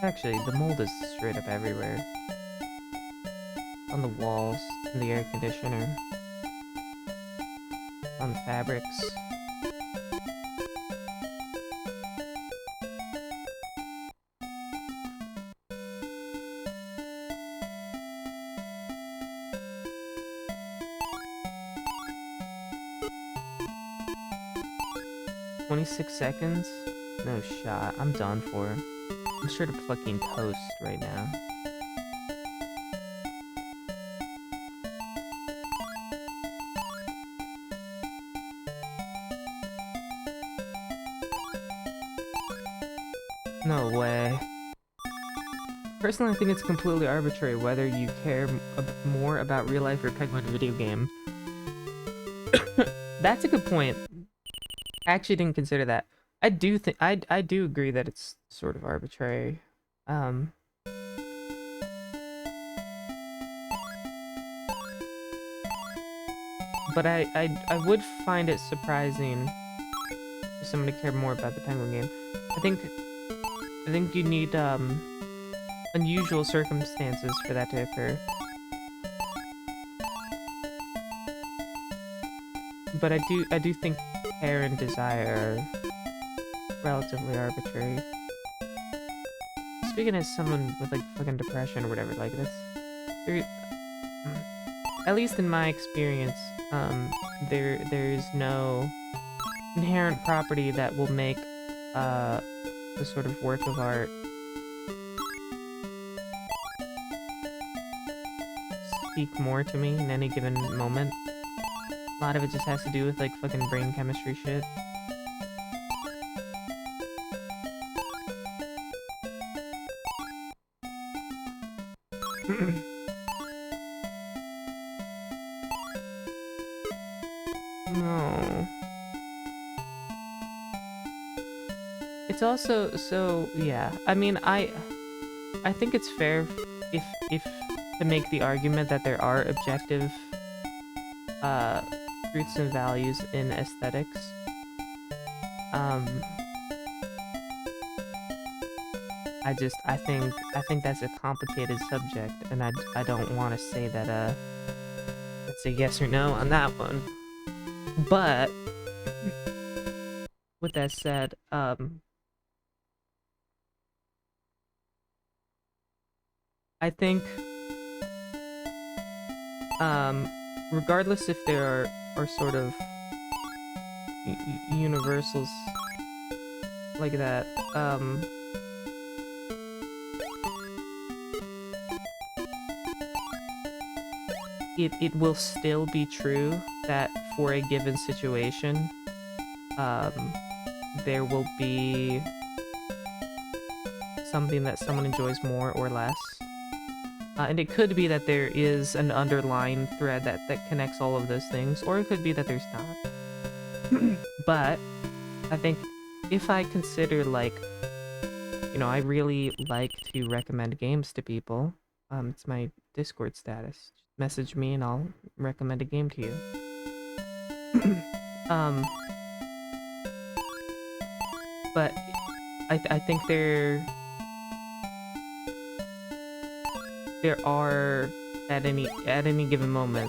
Actually, the mold is straight up everywhere. On the walls, in the air conditioner, on the fabrics. "26 seconds? No shot. I'm done for. I'm straight up fucking toast right now. No way. Personally, I think it's completely arbitrary whether you care more about real life or Penguin video game. That's a good point. I actually didn't consider that. I do think I do agree that it's sort of arbitrary. But I would find it surprising for someone to care more about the Penguin game. I think I think you need unusual circumstances for that to occur. But I do think care and desire are relatively arbitrary. Speaking as someone with like fucking depression or whatever, like at least in my experience, there's no inherent property that will make the sort of work of art speak more to me in any given moment. A lot of it just has to do with like fucking brain chemistry shit. No. It's also so yeah. I mean, I think it's fair if to make the argument that there are objective truths and values in aesthetics. I think that's a complicated subject, and I don't want to say that let's say yes or no on that one. But with that said, I think regardless if there are sort of universals like that, it will still be true that for a given situation, there will be something that someone enjoys more or less. And it could be that there is an underlying thread that connects all of those things, or it could be that there's not. But I think if I consider, like, you know, I really like to recommend games to people, it's my Discord status. Just message me and I'll recommend a game to you. But I think there are at any given moment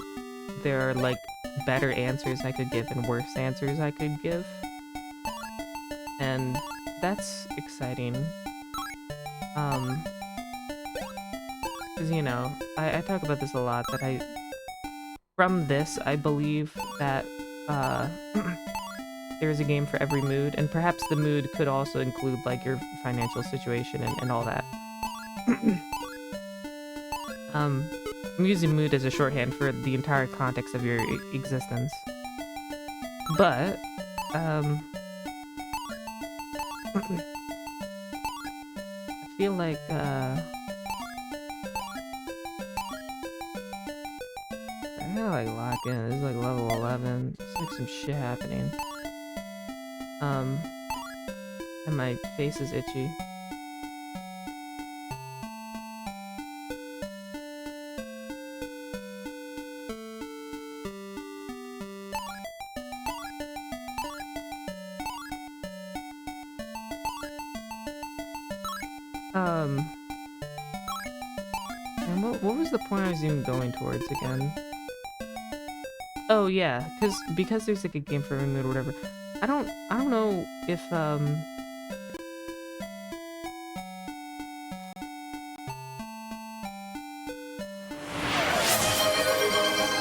there are like better answers I could give and worse answers I could give, and that's exciting. Because you know, I talk about this a lot, that from this I believe that there's a game for every mood, and perhaps the mood could also include like your financial situation and all that. I'm using mood as a shorthand for the entire context of your existence. But, I feel like, I gotta like lock in. This is like level 11. There's like some shit happening. And my face is itchy. And what was the point I was even going towards again? Oh yeah, because there's like a game for every mood or whatever. I don't know if there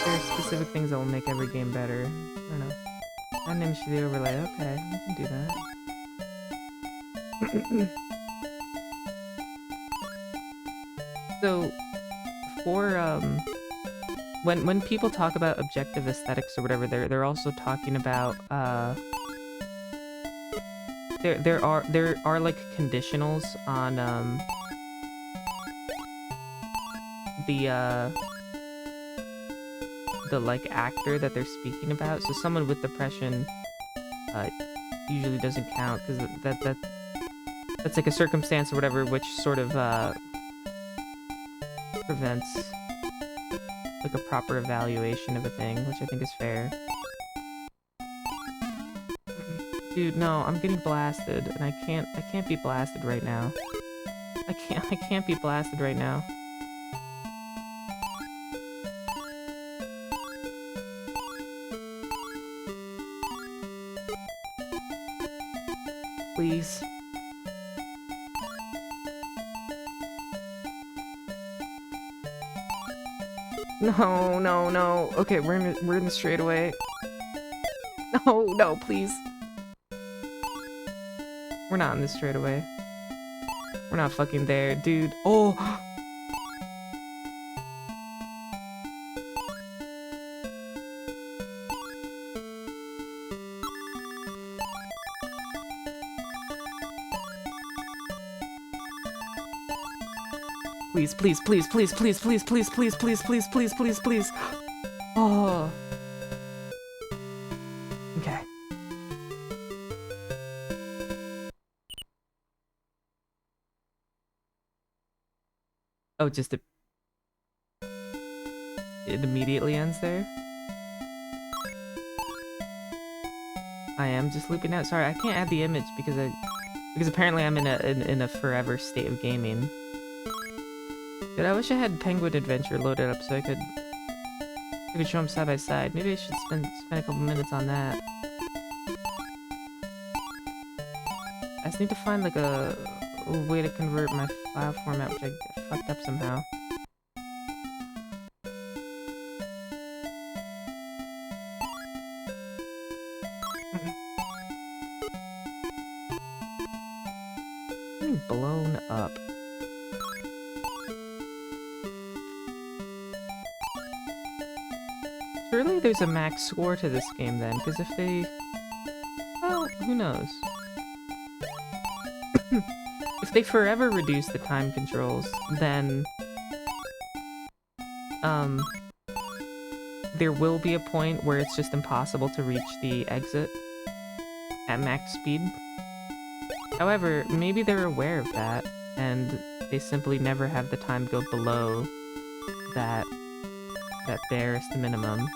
are specific things that will make every game better. I don't know. Add an image to the overlay. Okay, I can do that. So, for when people talk about objective aesthetics or whatever, they're also talking about there are like conditionals on the like actor that they're speaking about. So someone with depression usually doesn't count, because that's like a circumstance or whatever which sort of prevents like a proper evaluation of a thing, which I think is fair. Dude, no, I'm getting blasted, and I can't be blasted right now. I can't be blasted right now. Please. No, no, no. Okay, we're in the straightaway. No, no, please. We're not in this straightaway. We're not fucking there, dude. Oh! Please, please, please, please, please, please, please, please, please, please, please, please, please. Oh. Okay. Oh, it immediately ends there? I am just looping out. Sorry, I can't add the image because apparently I'm in a forever state of gaming. Dude, I wish I had Penguin Adventure loaded up so I could show them side by side. Maybe I should spend a couple minutes on that. I just need to find like a way to convert my file format, which I fucked up somehow. Getting blown up. Surely there's a max score to this game then, because if they... Well, who knows? If they forever reduce the time controls, then... there will be a point where it's just impossible to reach the exit at max speed. However, maybe they're aware of that, and they simply never have the time go below that barest minimum.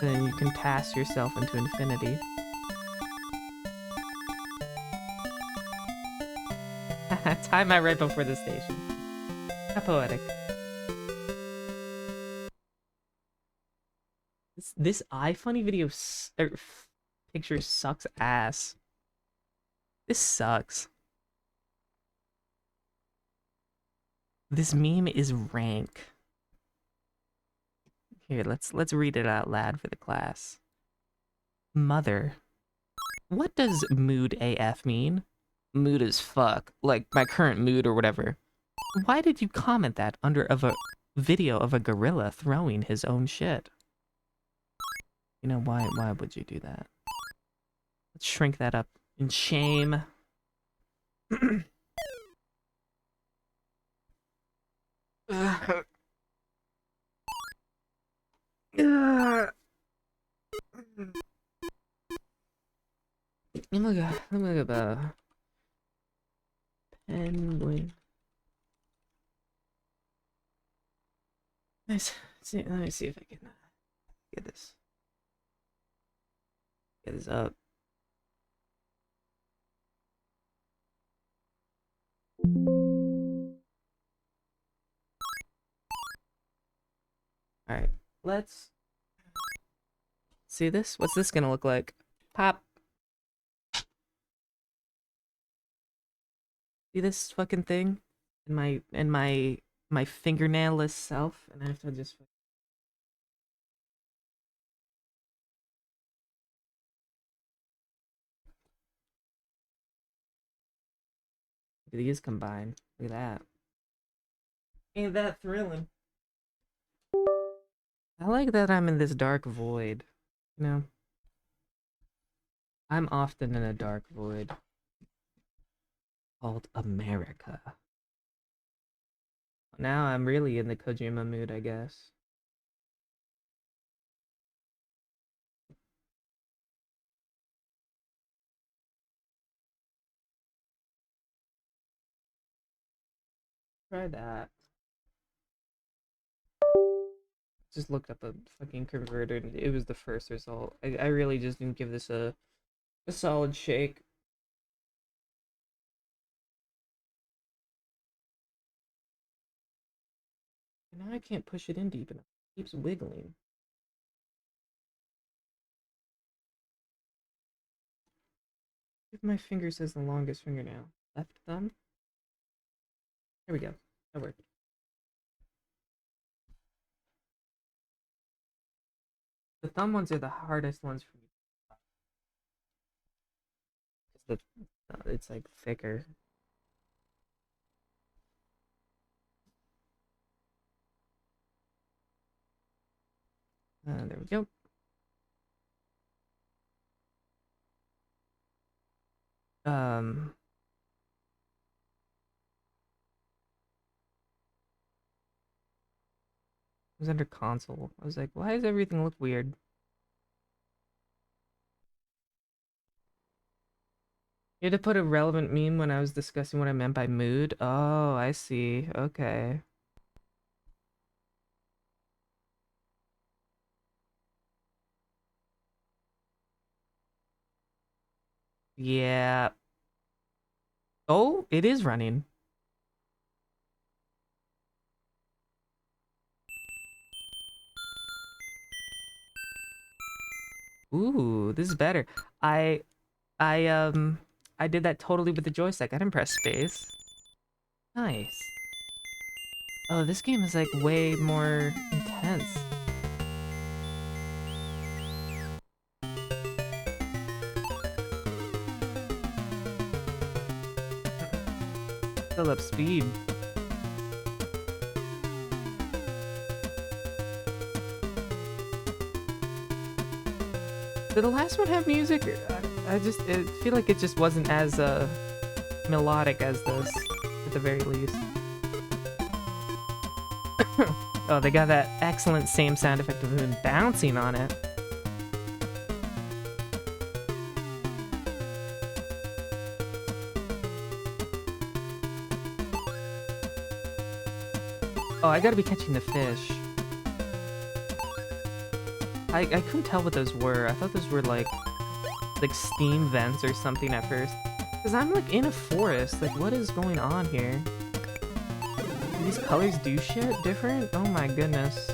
Then you can pass yourself into infinity. Time out right before the station. How poetic. This iFunny video picture sucks ass. This sucks. This meme is rank. Here, let's read it out loud for the class. Mother. What does mood AF mean? Mood as fuck, like my current mood or whatever. Why did you comment that under a video of a gorilla throwing his own shit? You know, why would you do that? Let's shrink that up in shame. Let me look about penguin. Nice. Let me see if I can get this. Get this up. Alright, let's see this. What's this gonna look like? Pop. See this fucking thing? In my fingernail-less self, and I have to just... Look at these combined. Look at that. Ain't that thrilling? I like that I'm in this dark void. You know? I'm often in a dark void. Called America. Now I'm really in the Kojima mood, I guess. Try that. just looked up a fucking converter and it was the first result. I really just didn't give this a solid shake. And now I can't push it in deep enough. It keeps wiggling. If my finger says the longest fingernail. Left thumb? There we go. That worked. The thumb ones are the hardest ones for me. Because it's like thicker. There we go. It was under console. I was like, why does everything look weird? You had to put a relevant meme when I was discussing what I meant by mood. Oh, I see. Okay. Yeah. Oh, it is running. Ooh, this is better. I I I did that totally with the joystick. I didn't press space. Nice. Oh, this game is like way more intense. Fill up speed. Did the last one have music? I just feel like it just wasn't as melodic as this, at the very least. Oh, they got that excellent same sound effect of him bouncing on it. Oh, I gotta be catching the fish. I couldn't tell what those were. I thought those were like steam vents or something at first. Because I'm like in a forest. Like, what is going on here? Do these colors do shit different? Oh my goodness.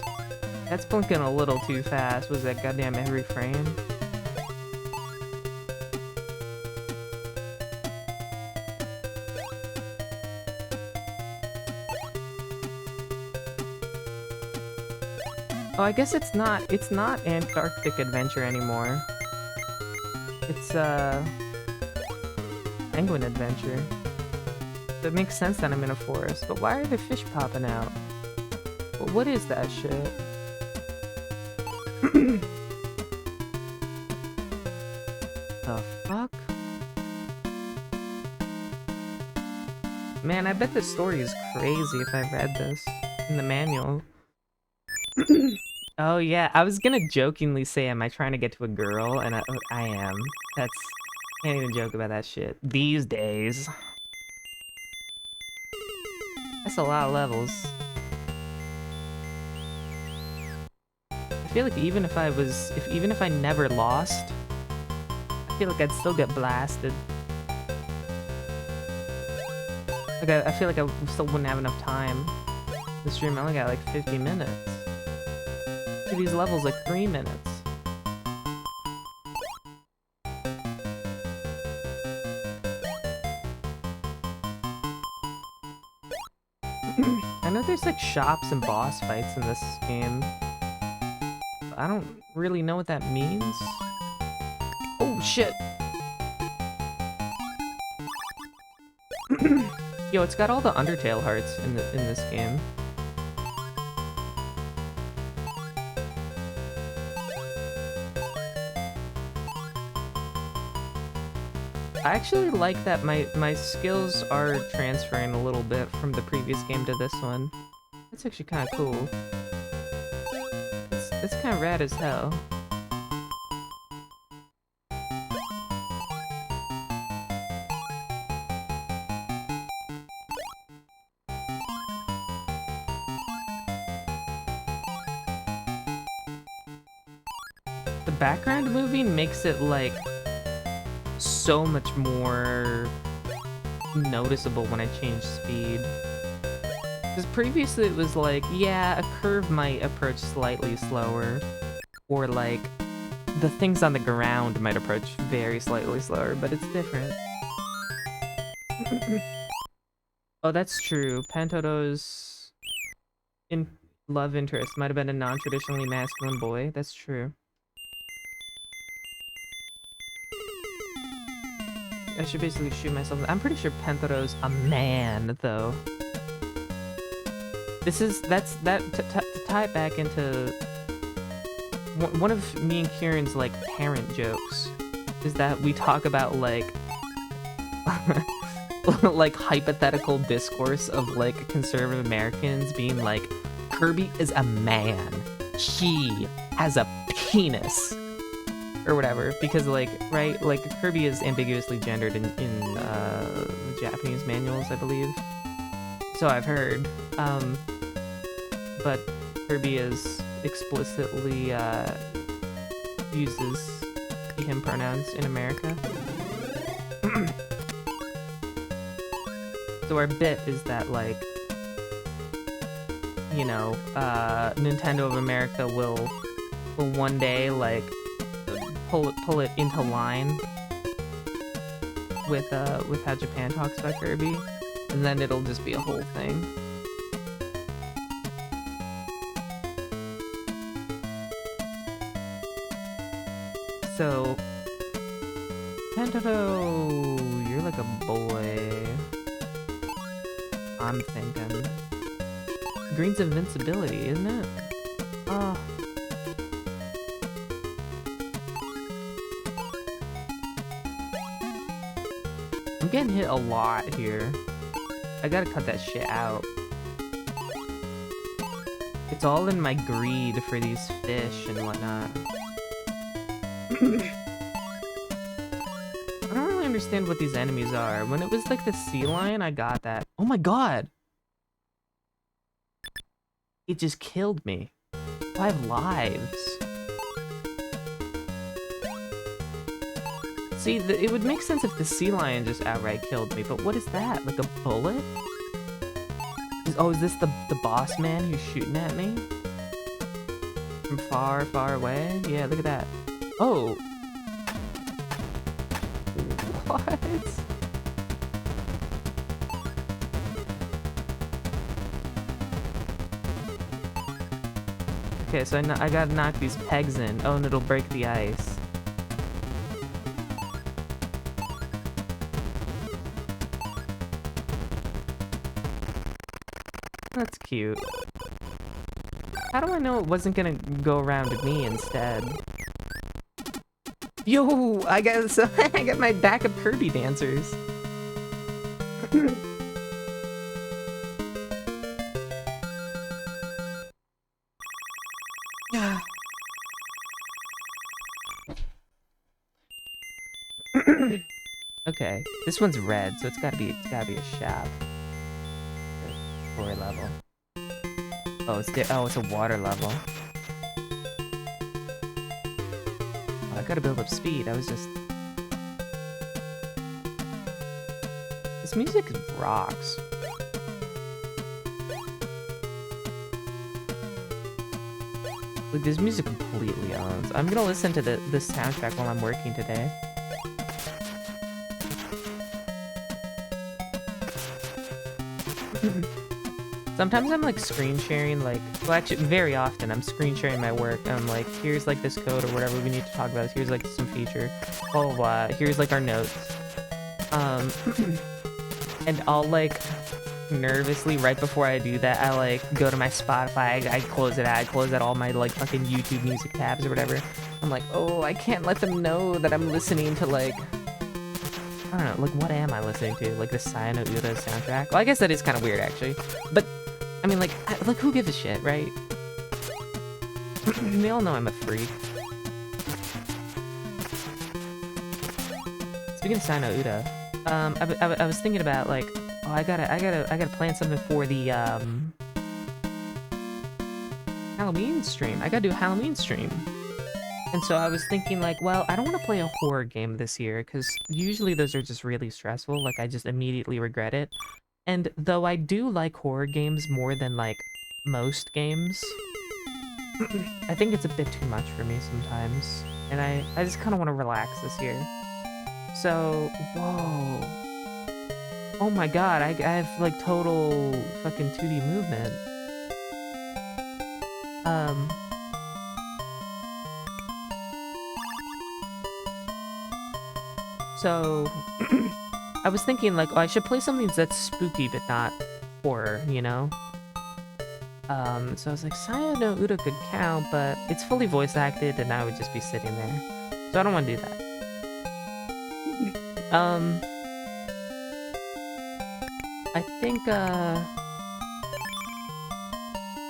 That's blinking a little too fast. Was that goddamn every frame? Oh, I guess it's not Antarctic Adventure anymore. It's Penguin Adventure. So it makes sense that I'm in a forest, but why are the fish popping out? Well, what is that shit? The fuck? Man, I bet the story is crazy if I read this in the manual. Oh yeah, I was gonna jokingly say, am I trying to get to a girl? And I am. That's... Can't even joke about that shit. These days. That's a lot of levels. I feel like even if I never lost, I feel like I'd still get blasted. Like I feel like I still wouldn't have enough time. This stream I only got like 50 minutes. These levels like 3 minutes. I know there's like shops and boss fights in this game. But I don't really know what that means. Oh shit! Yo, it's got all the Undertale hearts in this game. I actually like that my skills are transferring a little bit from the previous game to this one. That's actually kind of cool. It's kind of rad as hell. The background moving makes it like so much more noticeable when I change speed. Because previously it was like, yeah, a curve might approach slightly slower, or like the things on the ground might approach very slightly slower, but it's different. Oh, that's true. Pantoro's love interest might have been a non-traditionally masculine boy. That's true. I should basically shoot myself. I'm pretty sure Pantoro's a man, though. To tie it back into one of me and Kieran's like parent jokes is that we talk about like like hypothetical discourse of like conservative Americans being like, Kirby is a man, he has a penis, or whatever, because like, right, like Kirby is ambiguously gendered in Japanese manuals, I believe, so I've heard, but Kirby is explicitly uses he him pronouns in America. So our bit is that, like, you know, Nintendo of America will one day, like, pull it into line with how Japan talks about Kirby, and then it'll just be a whole thing. So, Pantoro, you're like a boy. I'm thinking. Green's invincibility, isn't it? Oh. I'm getting hit a lot here. I gotta cut that shit out. It's all in my greed for these fish and whatnot. I don't really understand what these enemies are. When it was like the sea lion, I got that. Oh my god! It just killed me. 5 lives. See, it would make sense if the sea lion just outright killed me, but what is that? Like a bullet? Is this the boss man who's shooting at me? From far, far away? Yeah, look at that. Oh! What? Okay, so I gotta knock these pegs in. Oh, and it'll break the ice. That's cute. How do I know it wasn't gonna go around me instead? Yo, I got my backup Kirby dancers. Okay, this one's red, so it's gotta be a shop. Story level. Oh, it's a water level. Oh, I gotta build up speed. I was just. This music rocks. Like, this music completely owns. I'm gonna listen to this soundtrack while I'm working today. Sometimes I'm like screen sharing, like, well, actually very often I'm screen sharing my work, and I'm like, here's like this code or whatever we need to talk about, here's like some feature, blah blah blah, here's like our notes. And I'll like nervously, right before I do that, I like go to my Spotify, I close it out, I close out all my like fucking YouTube music tabs or whatever. I'm like, oh, I can't let them know that I'm listening to like, I don't know, like, what am I listening to? Like the Sayano Uda soundtrack? Well, I guess that is kind of weird, actually. But, I mean, like who gives a shit, right? They all know I'm a freak. Speaking of Sayano Uda, I was thinking about, like, oh, I gotta plan something for the, Halloween stream. I gotta do a Halloween stream. And so I was thinking like, well, I don't want to play a horror game this year because usually those are just really stressful. Like I just immediately regret it. And though I do like horror games more than like most games, I think it's a bit too much for me sometimes. And I just kind of want to relax this year. So, whoa. Oh my god, I have like total fucking 2D movement. Um, so I was thinking like, oh, I should play something that's spooky but not horror, you know? So I was like, Sayo no Uda could count, but it's fully voice acted and I would just be sitting there. So I don't want to do that. I think,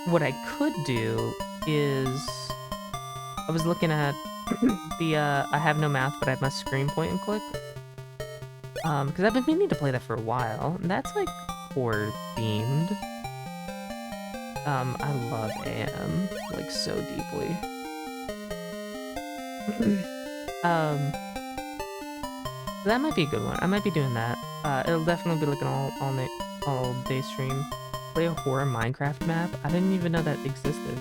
what I could do is... I was looking at the, I have no mouth, but I must scream point and click. Because I've been meaning to play that for a while, and that's, like, horror-themed. I love AM, like, so deeply. That might be a good one. I might be doing that. It'll definitely be like an all-day stream. Play a horror Minecraft map? I didn't even know that existed.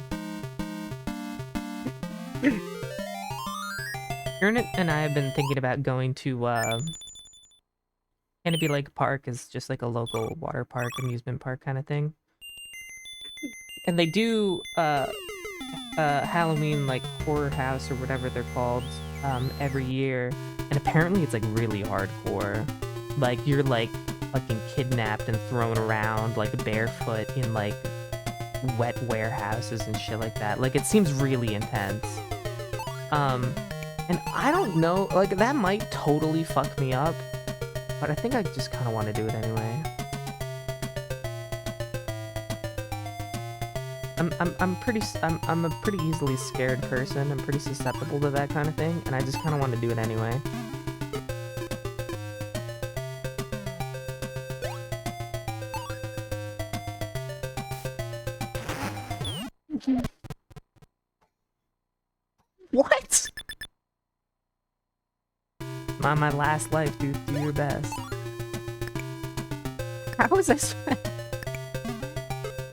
Ernest and I have been thinking about going to, Canopy Lake Park is just like a local water park, amusement park kind of thing. And they do, Halloween, like, horror house or whatever they're called, every year. And apparently it's, like, really hardcore. Like, you're, like, fucking kidnapped and thrown around, like, barefoot in, like, wet warehouses and shit like that. Like, it seems really intense. And I don't know, like, that might totally fuck me up, but I think I just kind of want to do it anyway. I'm a pretty easily scared person. I'm pretty susceptible to that kind of thing, and I just kind of want to do it anyway. What? On my last life, dude, do your best. How was I?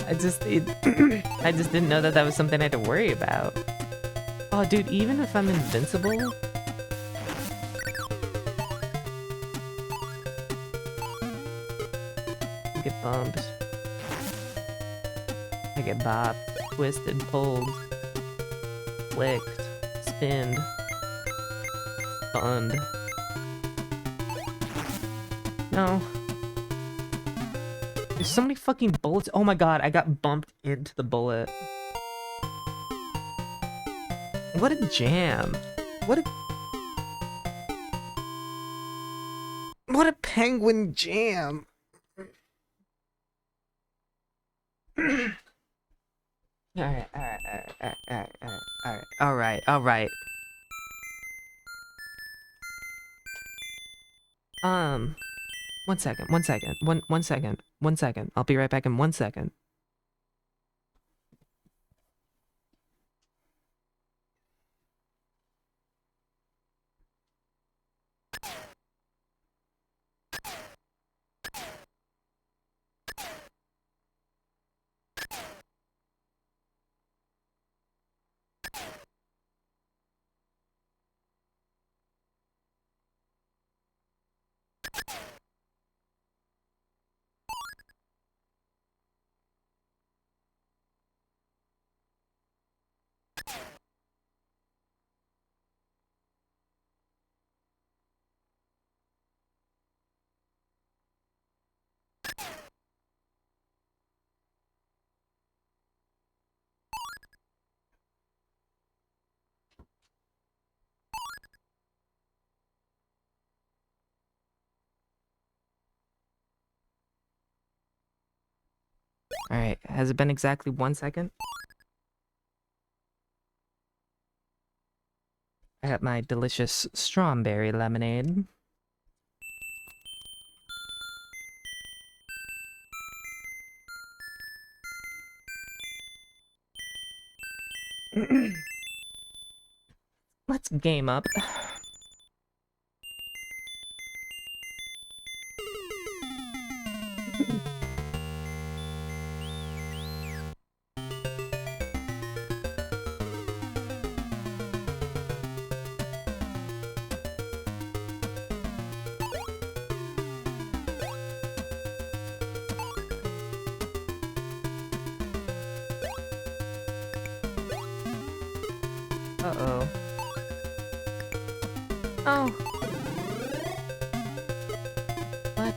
I just didn't know that that was something I had to worry about. Oh, dude, even if I'm invincible. I get bumped. I get bopped, twisted, pulled, flicked, spinned, stunned. No. There's so many fucking bullets. Oh my god, I got bumped into the bullet. What a jam. What a penguin jam. Alright. One second. One second. I'll be right back in 1 second. Alright, has it been exactly 1 second? I got my delicious strawberry lemonade. Let's game up. Uh-oh. Oh. What?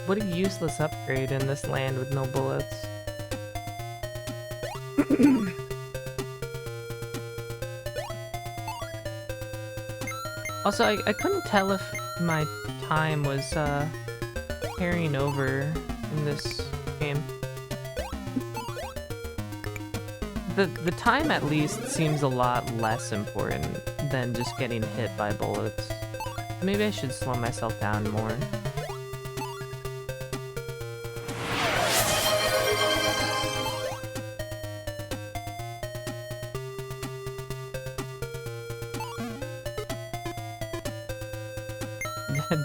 What a useless upgrade in this land with no bullets. Also, I couldn't tell if my time was carrying over in this game. The time at least seems a lot less important than just getting hit by bullets. Maybe I should slow myself down more.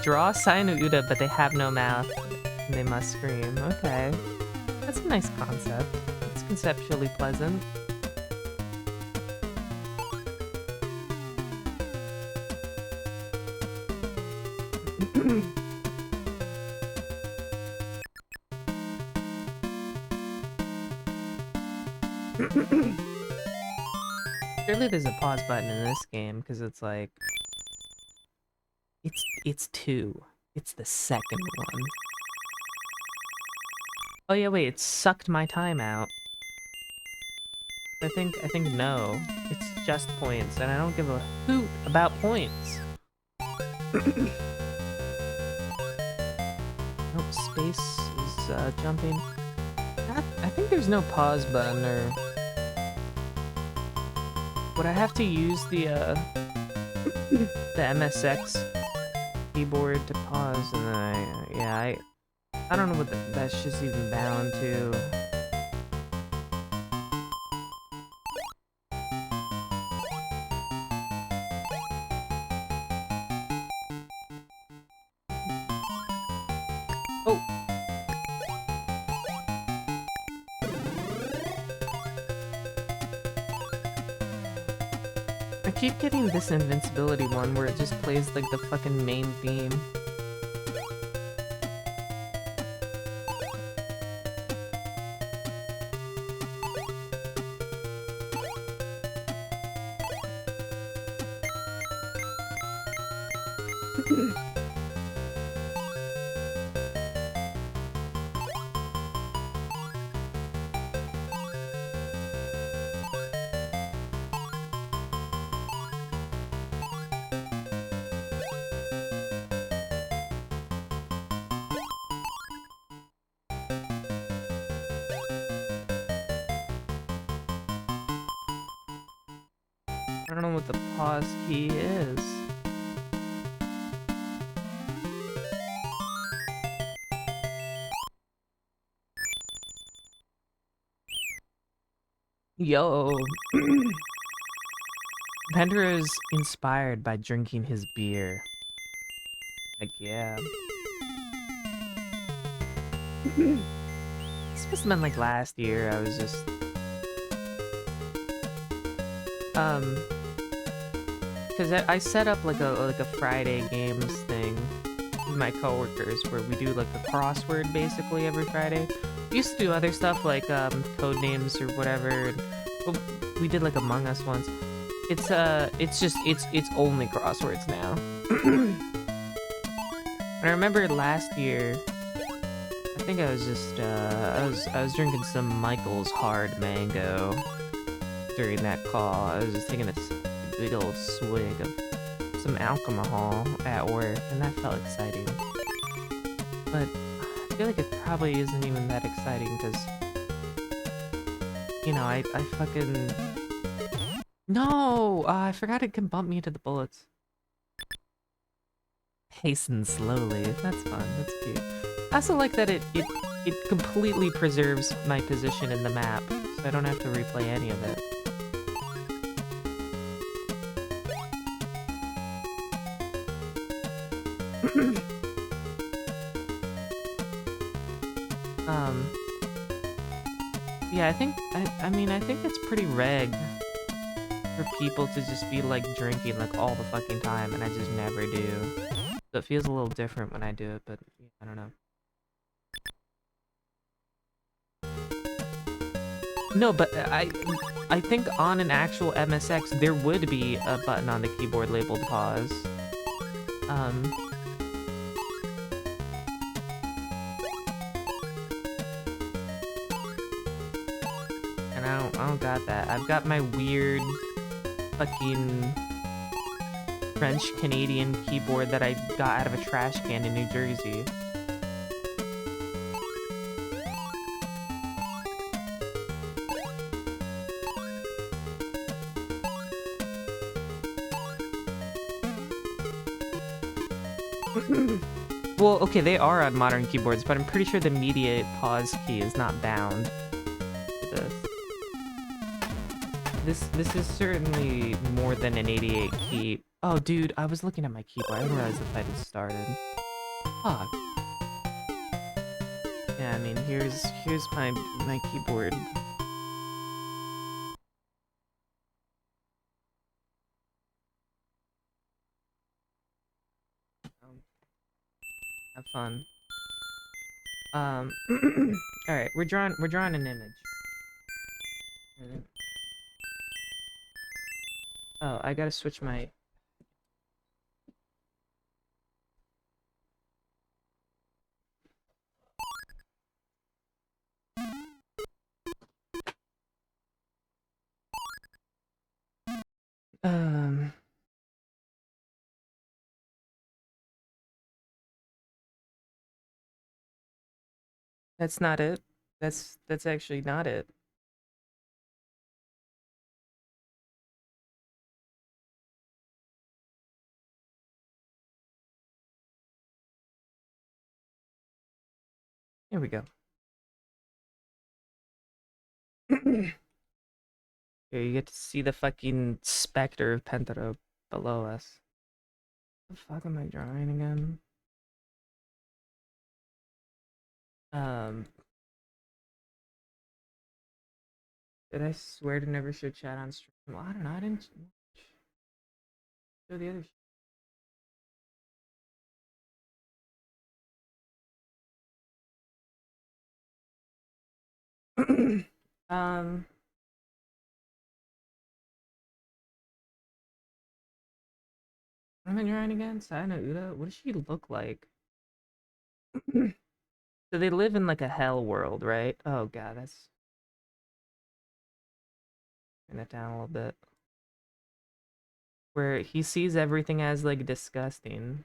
Draw a sign of Uda, but they have no mouth. And they must scream. Okay. That's a nice concept. It's conceptually pleasant. Surely there's a pause button in this game, because it's like... It's 2. It's the second one. Oh yeah, wait, it sucked my time out. I think no. It's just points, and I don't give a hoot about points. Nope, space is jumping. I think there's no pause button, or... Would I have to use the MSX keyboard to pause, and then I don't know what that's just even bound to. Oh. I keep getting this invincibility one where it just plays like the fucking main theme. I don't know what the pause key is. Yo. Bender is inspired by drinking his beer. Heck yeah. This must have been like last year. I was just because I set up like a Friday games thing with my coworkers where we do like a crossword basically every Friday. We used to do other stuff like code names or whatever. And, well, we did like Among Us once. It's only crosswords now. And I remember last year, I think I was just I was drinking some Michael's Hard Mango during that call. I was just taking a big old swig of some alcohol at work, and that felt exciting. But I feel like it probably isn't even that exciting because, you know, I fucking... No! I forgot it can bump me to the bullets. Hasten slowly. That's fun. That's cute. I also like that it it completely preserves my position in the map, so I don't have to replay any of it. um, yeah, I mean, I think it's pretty reg for people to just be, like, drinking, like, all the fucking time, and I just never do. So it feels a little different when I do it, but yeah, I don't know. No, but I think on an actual MSX, there would be a button on the keyboard labeled pause. Um, and I don't got that. I've got my weird fucking French-Canadian keyboard that I got out of a trash can in New Jersey. Well, okay, they are on modern keyboards, but I'm pretty sure the media pause key is not bound to this. This is certainly more than an 88 key. Oh, dude, I was looking at my keyboard. I didn't realize the fight had started. Fuck. Yeah, I mean, here's my keyboard. Have fun. All right, we're drawing an image. Oh, I gotta switch my. Um. That's not it. That's actually not it. Here we go. Here you get to see the fucking specter of Pentaro below us. What the fuck am I drawing again? Um. Did I swear to never show chat on stream? Well, I don't know. I didn't show the other. um. What am I drawing again? Sayana Uda? What does she look like? So they live in like a hell world, right? Oh god, that's turn that down a little bit. Where he sees everything as like disgusting.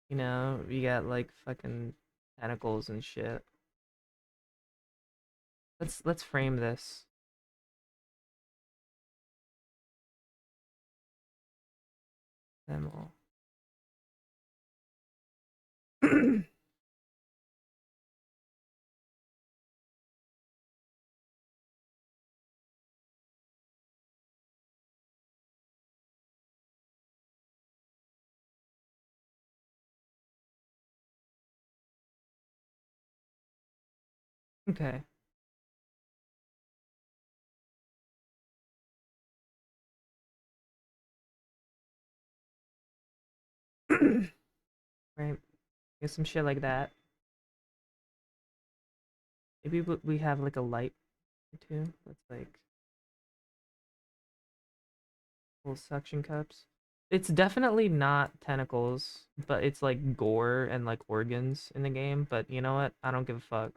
You know, you got like fucking tentacles and shit. Let's frame this. Them all. Okay. Right. Get some shit like that. Maybe we have like a light or two. That's like little suction cups. It's definitely not tentacles, but it's like gore and like organs in the game. But you know what? I don't give a fuck.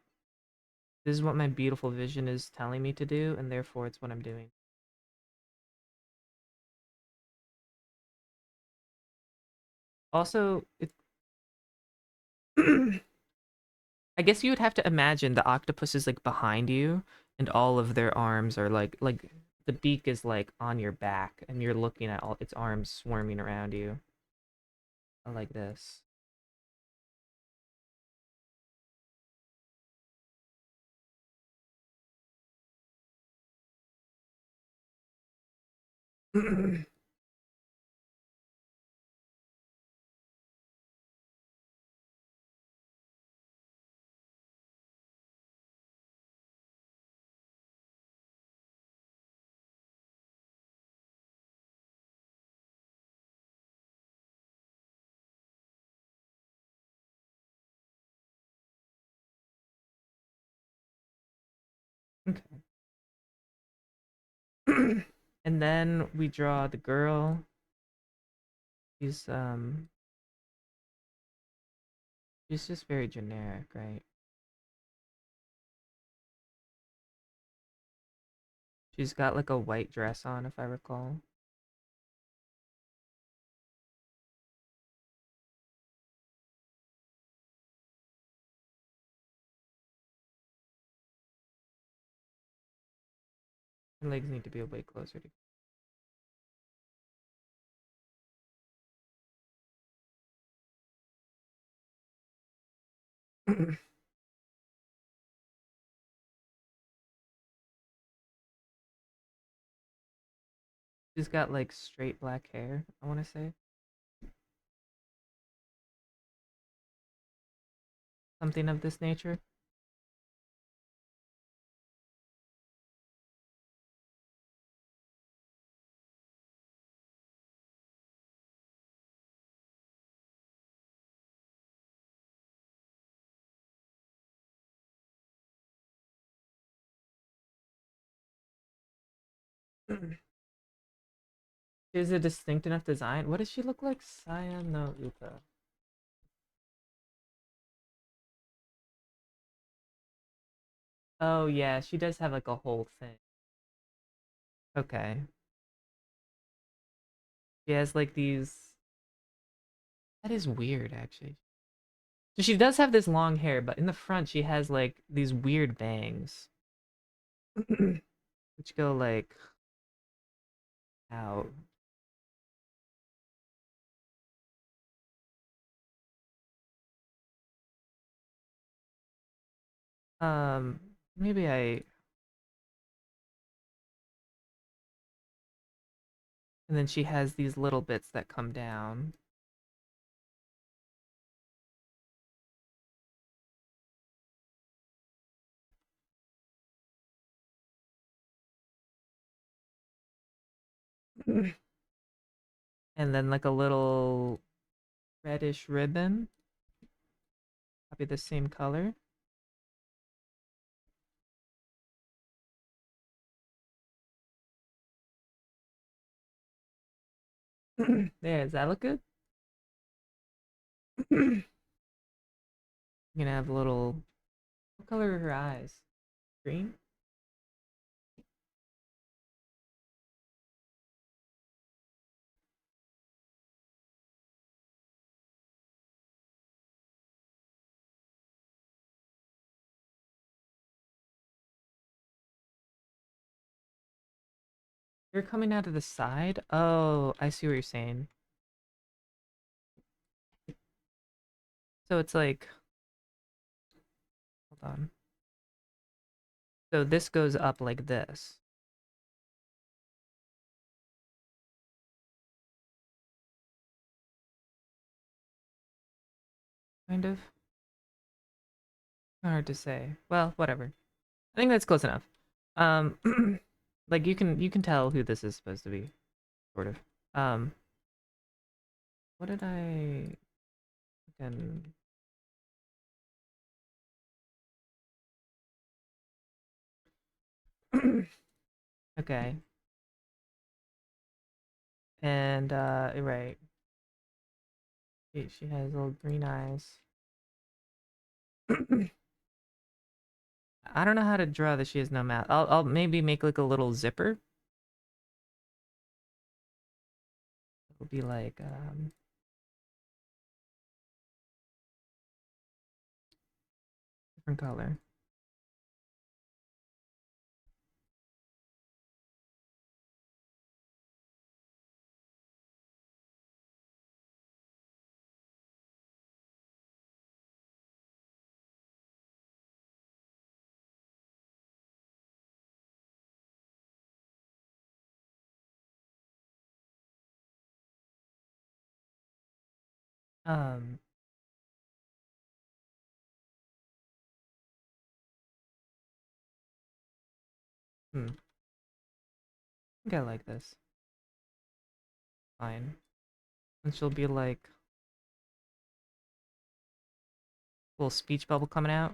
This is what my beautiful vision is telling me to do, and therefore it's what I'm doing. Also, it I guess you would have to imagine the octopus is like behind you, and all of their arms are like the beak is like on your back, and you're looking at all its arms swarming around you. Like this. Okay. And then we draw the girl. She's she's just very generic, right? She's got like a white dress on, if I recall. Her legs need to be a way closer to. She's got like straight black hair, I want to say. Something of this nature. She has a distinct enough design. What does she look like? Saya no Uta. Oh yeah, she does have like a whole thing. Okay. She has like these. That is weird, actually. So she does have this long hair, but in the front she has like these weird bangs, which go like out. Maybe I. And then she has these little bits that come down. And then like a little reddish ribbon, probably the same color. There, does that look good? You're gonna have a little. What color are her eyes? Green? You're coming out of the side? Oh, I see what you're saying. So it's like, hold on. So this goes up like this, kind of. Hard to say. Well, whatever. I think that's close enough. Um, like you can tell who this is supposed to be, sort of. Um, what did I? Again. Okay. And right. She has little green eyes. I don't know how to draw that she has no mouth. I'll maybe make like a little zipper. It'll be like different color. Um. I think I like this. Fine. And she'll be like, little speech bubble coming out.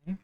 Okay.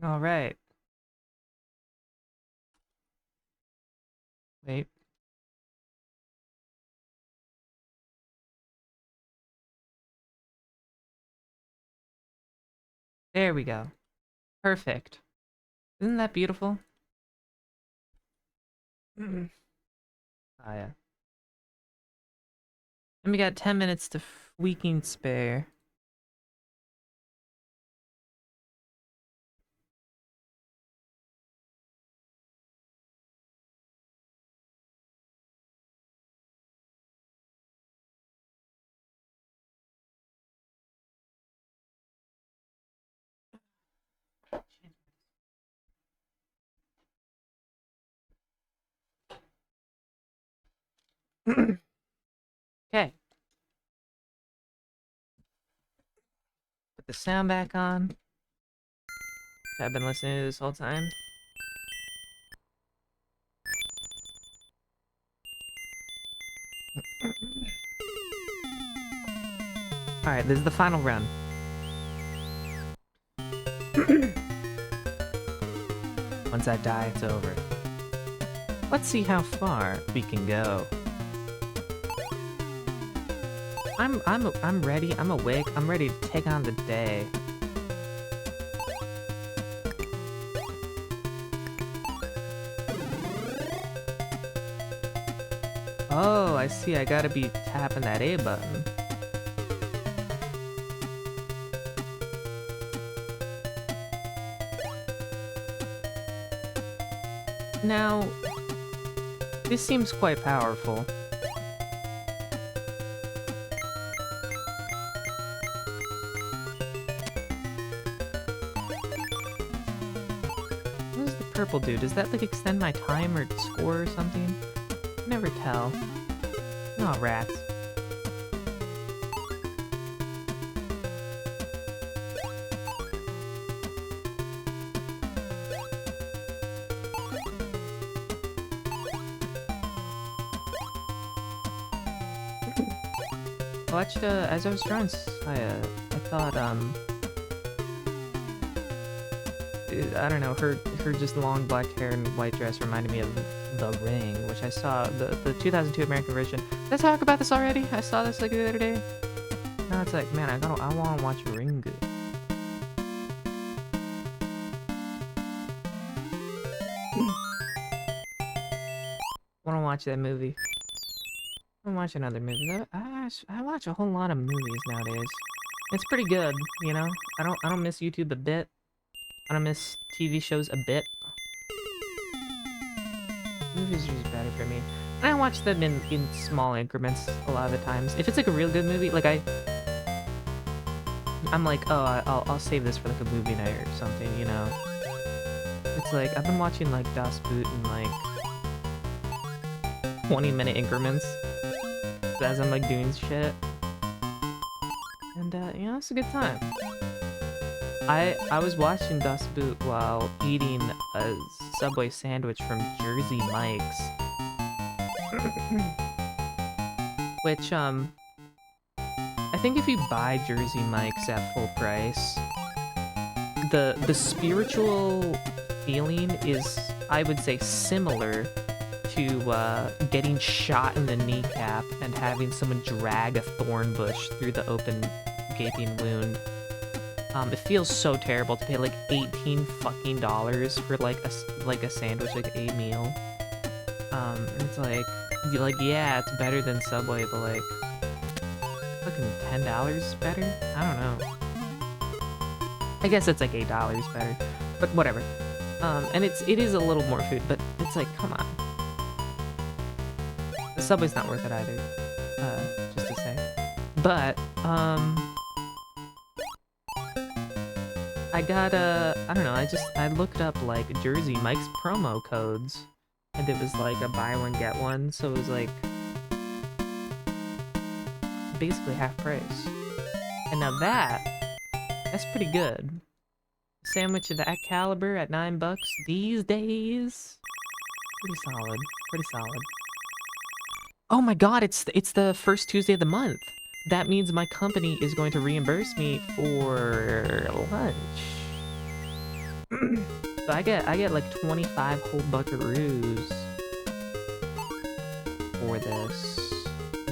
All right. Wait. There we go. Perfect. Isn't that beautiful? Oh yeah. And we got 10 minutes to freaking spare. Okay. Put the sound back on. I've been listening to this whole time. Alright, this is the final run. Once I die, it's over. Let's see how far we can go. I'm ready. I'm awake. I'm ready to take on the day. Oh, I see. I gotta be tapping that A button. Now, this seems quite powerful. What does the purple do? Does that, like, extend my time or score or something? Never tell. Aw, oh, rats. Watched, as I was drawing, I thought, I don't know, her just long black hair and white dress reminded me of The Ring, which I saw, the 2002 American version. Did I talk about this already? I saw this, like, the other day. Now it's like, man, I wanna watch Ringu. Wanna watch that movie. I watch another movie. I watch a whole lot of movies nowadays. It's pretty good, you know? I don't miss YouTube a bit. I don't miss TV shows a bit. Movies are just better for me. And I watch them in small increments a lot of the times. If it's like a real good movie, like I'm like, oh, I'll save this for like a movie night or something, you know? It's like, I've been watching like Das Boot in like 20-minute increments as I'm like doing shit. And you know, it's a good time. I was watching Das Boot while eating a Subway sandwich from Jersey Mike's. Which, I I think if you buy Jersey Mike's at full price, the spiritual feeling is, I would say, similar to getting shot in the kneecap and having someone drag a thorn bush through the open gaping wound. It feels so terrible to pay like $18 fucking for like a sandwich, like a meal. And it's like yeah, it's better than Subway, but like fucking $10 better? I don't know. I guess it's like $8 better, but whatever. And it is a little more food, but it's like, come on. The Subway's not worth it either, just to say. But, I got, I don't know, I looked up, like, Jersey Mike's promo codes, and it was, like, a buy one, get one, so it was, like, basically half price. And now that's pretty good. Sandwich of that caliber at $9 these days. Pretty solid. Pretty solid. Oh my god, it's the first Tuesday of the month. That means my company is going to reimburse me for lunch. So I get like 25 whole buckaroos for this,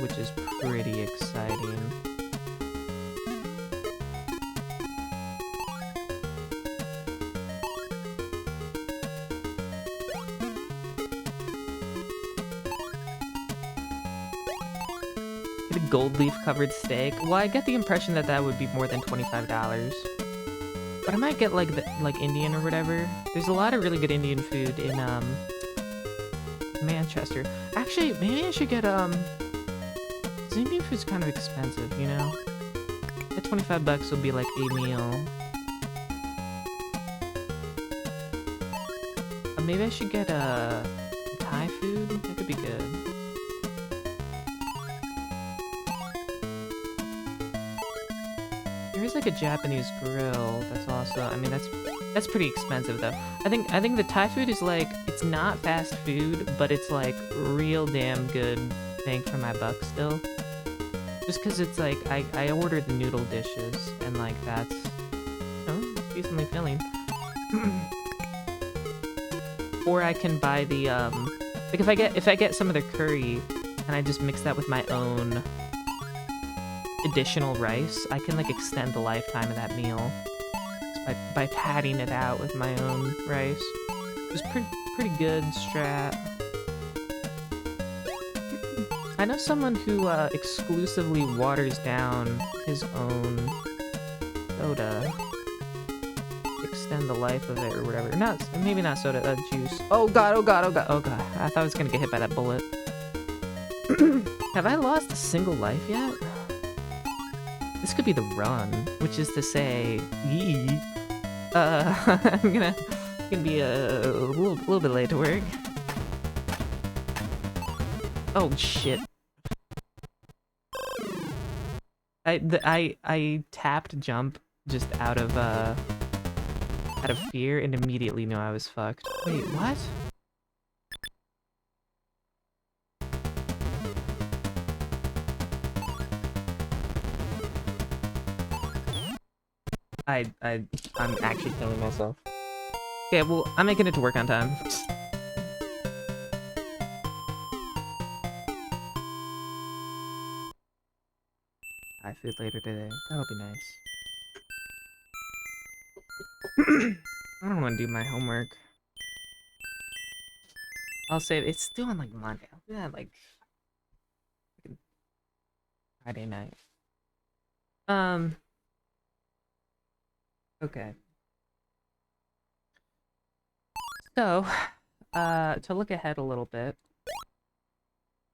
which is pretty exciting. Get a gold leaf covered steak. Well, I get the impression that that would be more than $25. But I might get like Indian or whatever. There's a lot of really good Indian food in Manchester. Actually, maybe I should get 'cause Indian food's kind of expensive, you know? At $25 will be like a meal. Maybe I should get Thai food. That could be good. There's like a Japanese grill that's also, I mean, that's pretty expensive though. I think the Thai food is like, it's not fast food, but it's like real damn good bang for my buck still. Just cause it's like, I ordered the noodle dishes and like that's, you know, it's decently filling. Or I can buy the, like if I get some of their curry and I just mix that with my own additional rice, I can like extend the lifetime of that meal just by padding it out with my own rice. It's pretty good strat. I know someone who exclusively waters down his own soda. Extend the life of it or whatever. Not, maybe not soda, juice. Oh god, oh god, oh god, oh god. I thought I was gonna get hit by that bullet. Have I lost a single life yet? This could be the run, which is to say, yee. I'm gonna be a little bit late to work. Oh shit. I tapped jump just out of fear and immediately knew I was fucked. Wait, what? I'm actually killing myself. Okay, well, I'm making it to work on time. I food later today. That'll be nice. I don't want to do my homework. I'll save. It's due on like Monday. I'll do that like Friday night. Okay. So, to look ahead a little bit,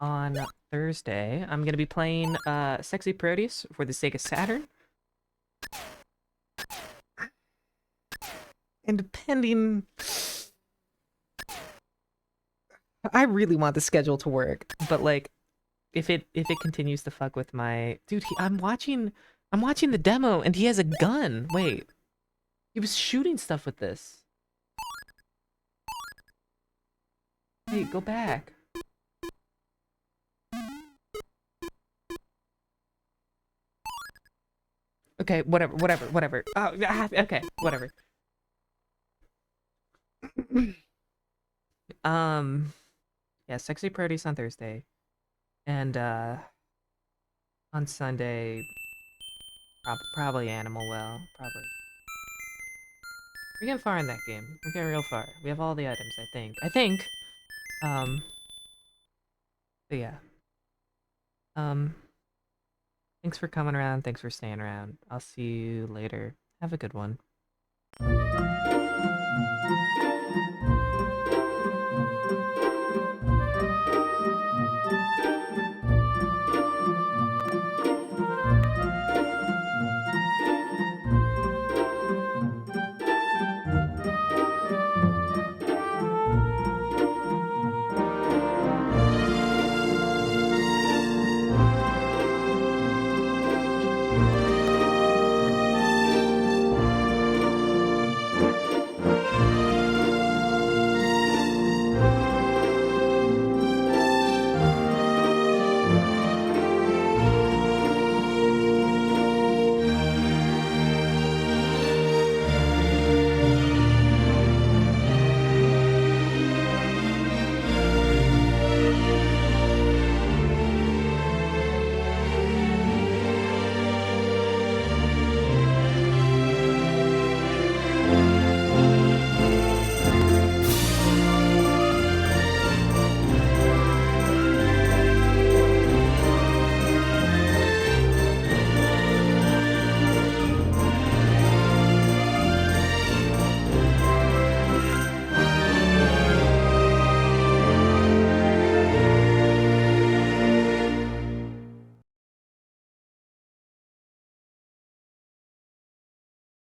on Thursday, I'm gonna be playing Sexy Proteus for the Sega Saturn. And depending... I really want the schedule to work, but like, if it continues to fuck with my... Dude, I'm watching the demo and he has a gun! Wait. He was shooting stuff with this. Wait, go back. Okay, whatever. Oh, okay, whatever. Um, yeah, sexy produce on Thursday, and on Sunday, probably Animal Well, probably. We're getting far in that game. We're getting real far. We have all the items, I think. Um, but yeah. Um, thanks for coming around. Thanks for staying around. I'll see you later. Have a good one.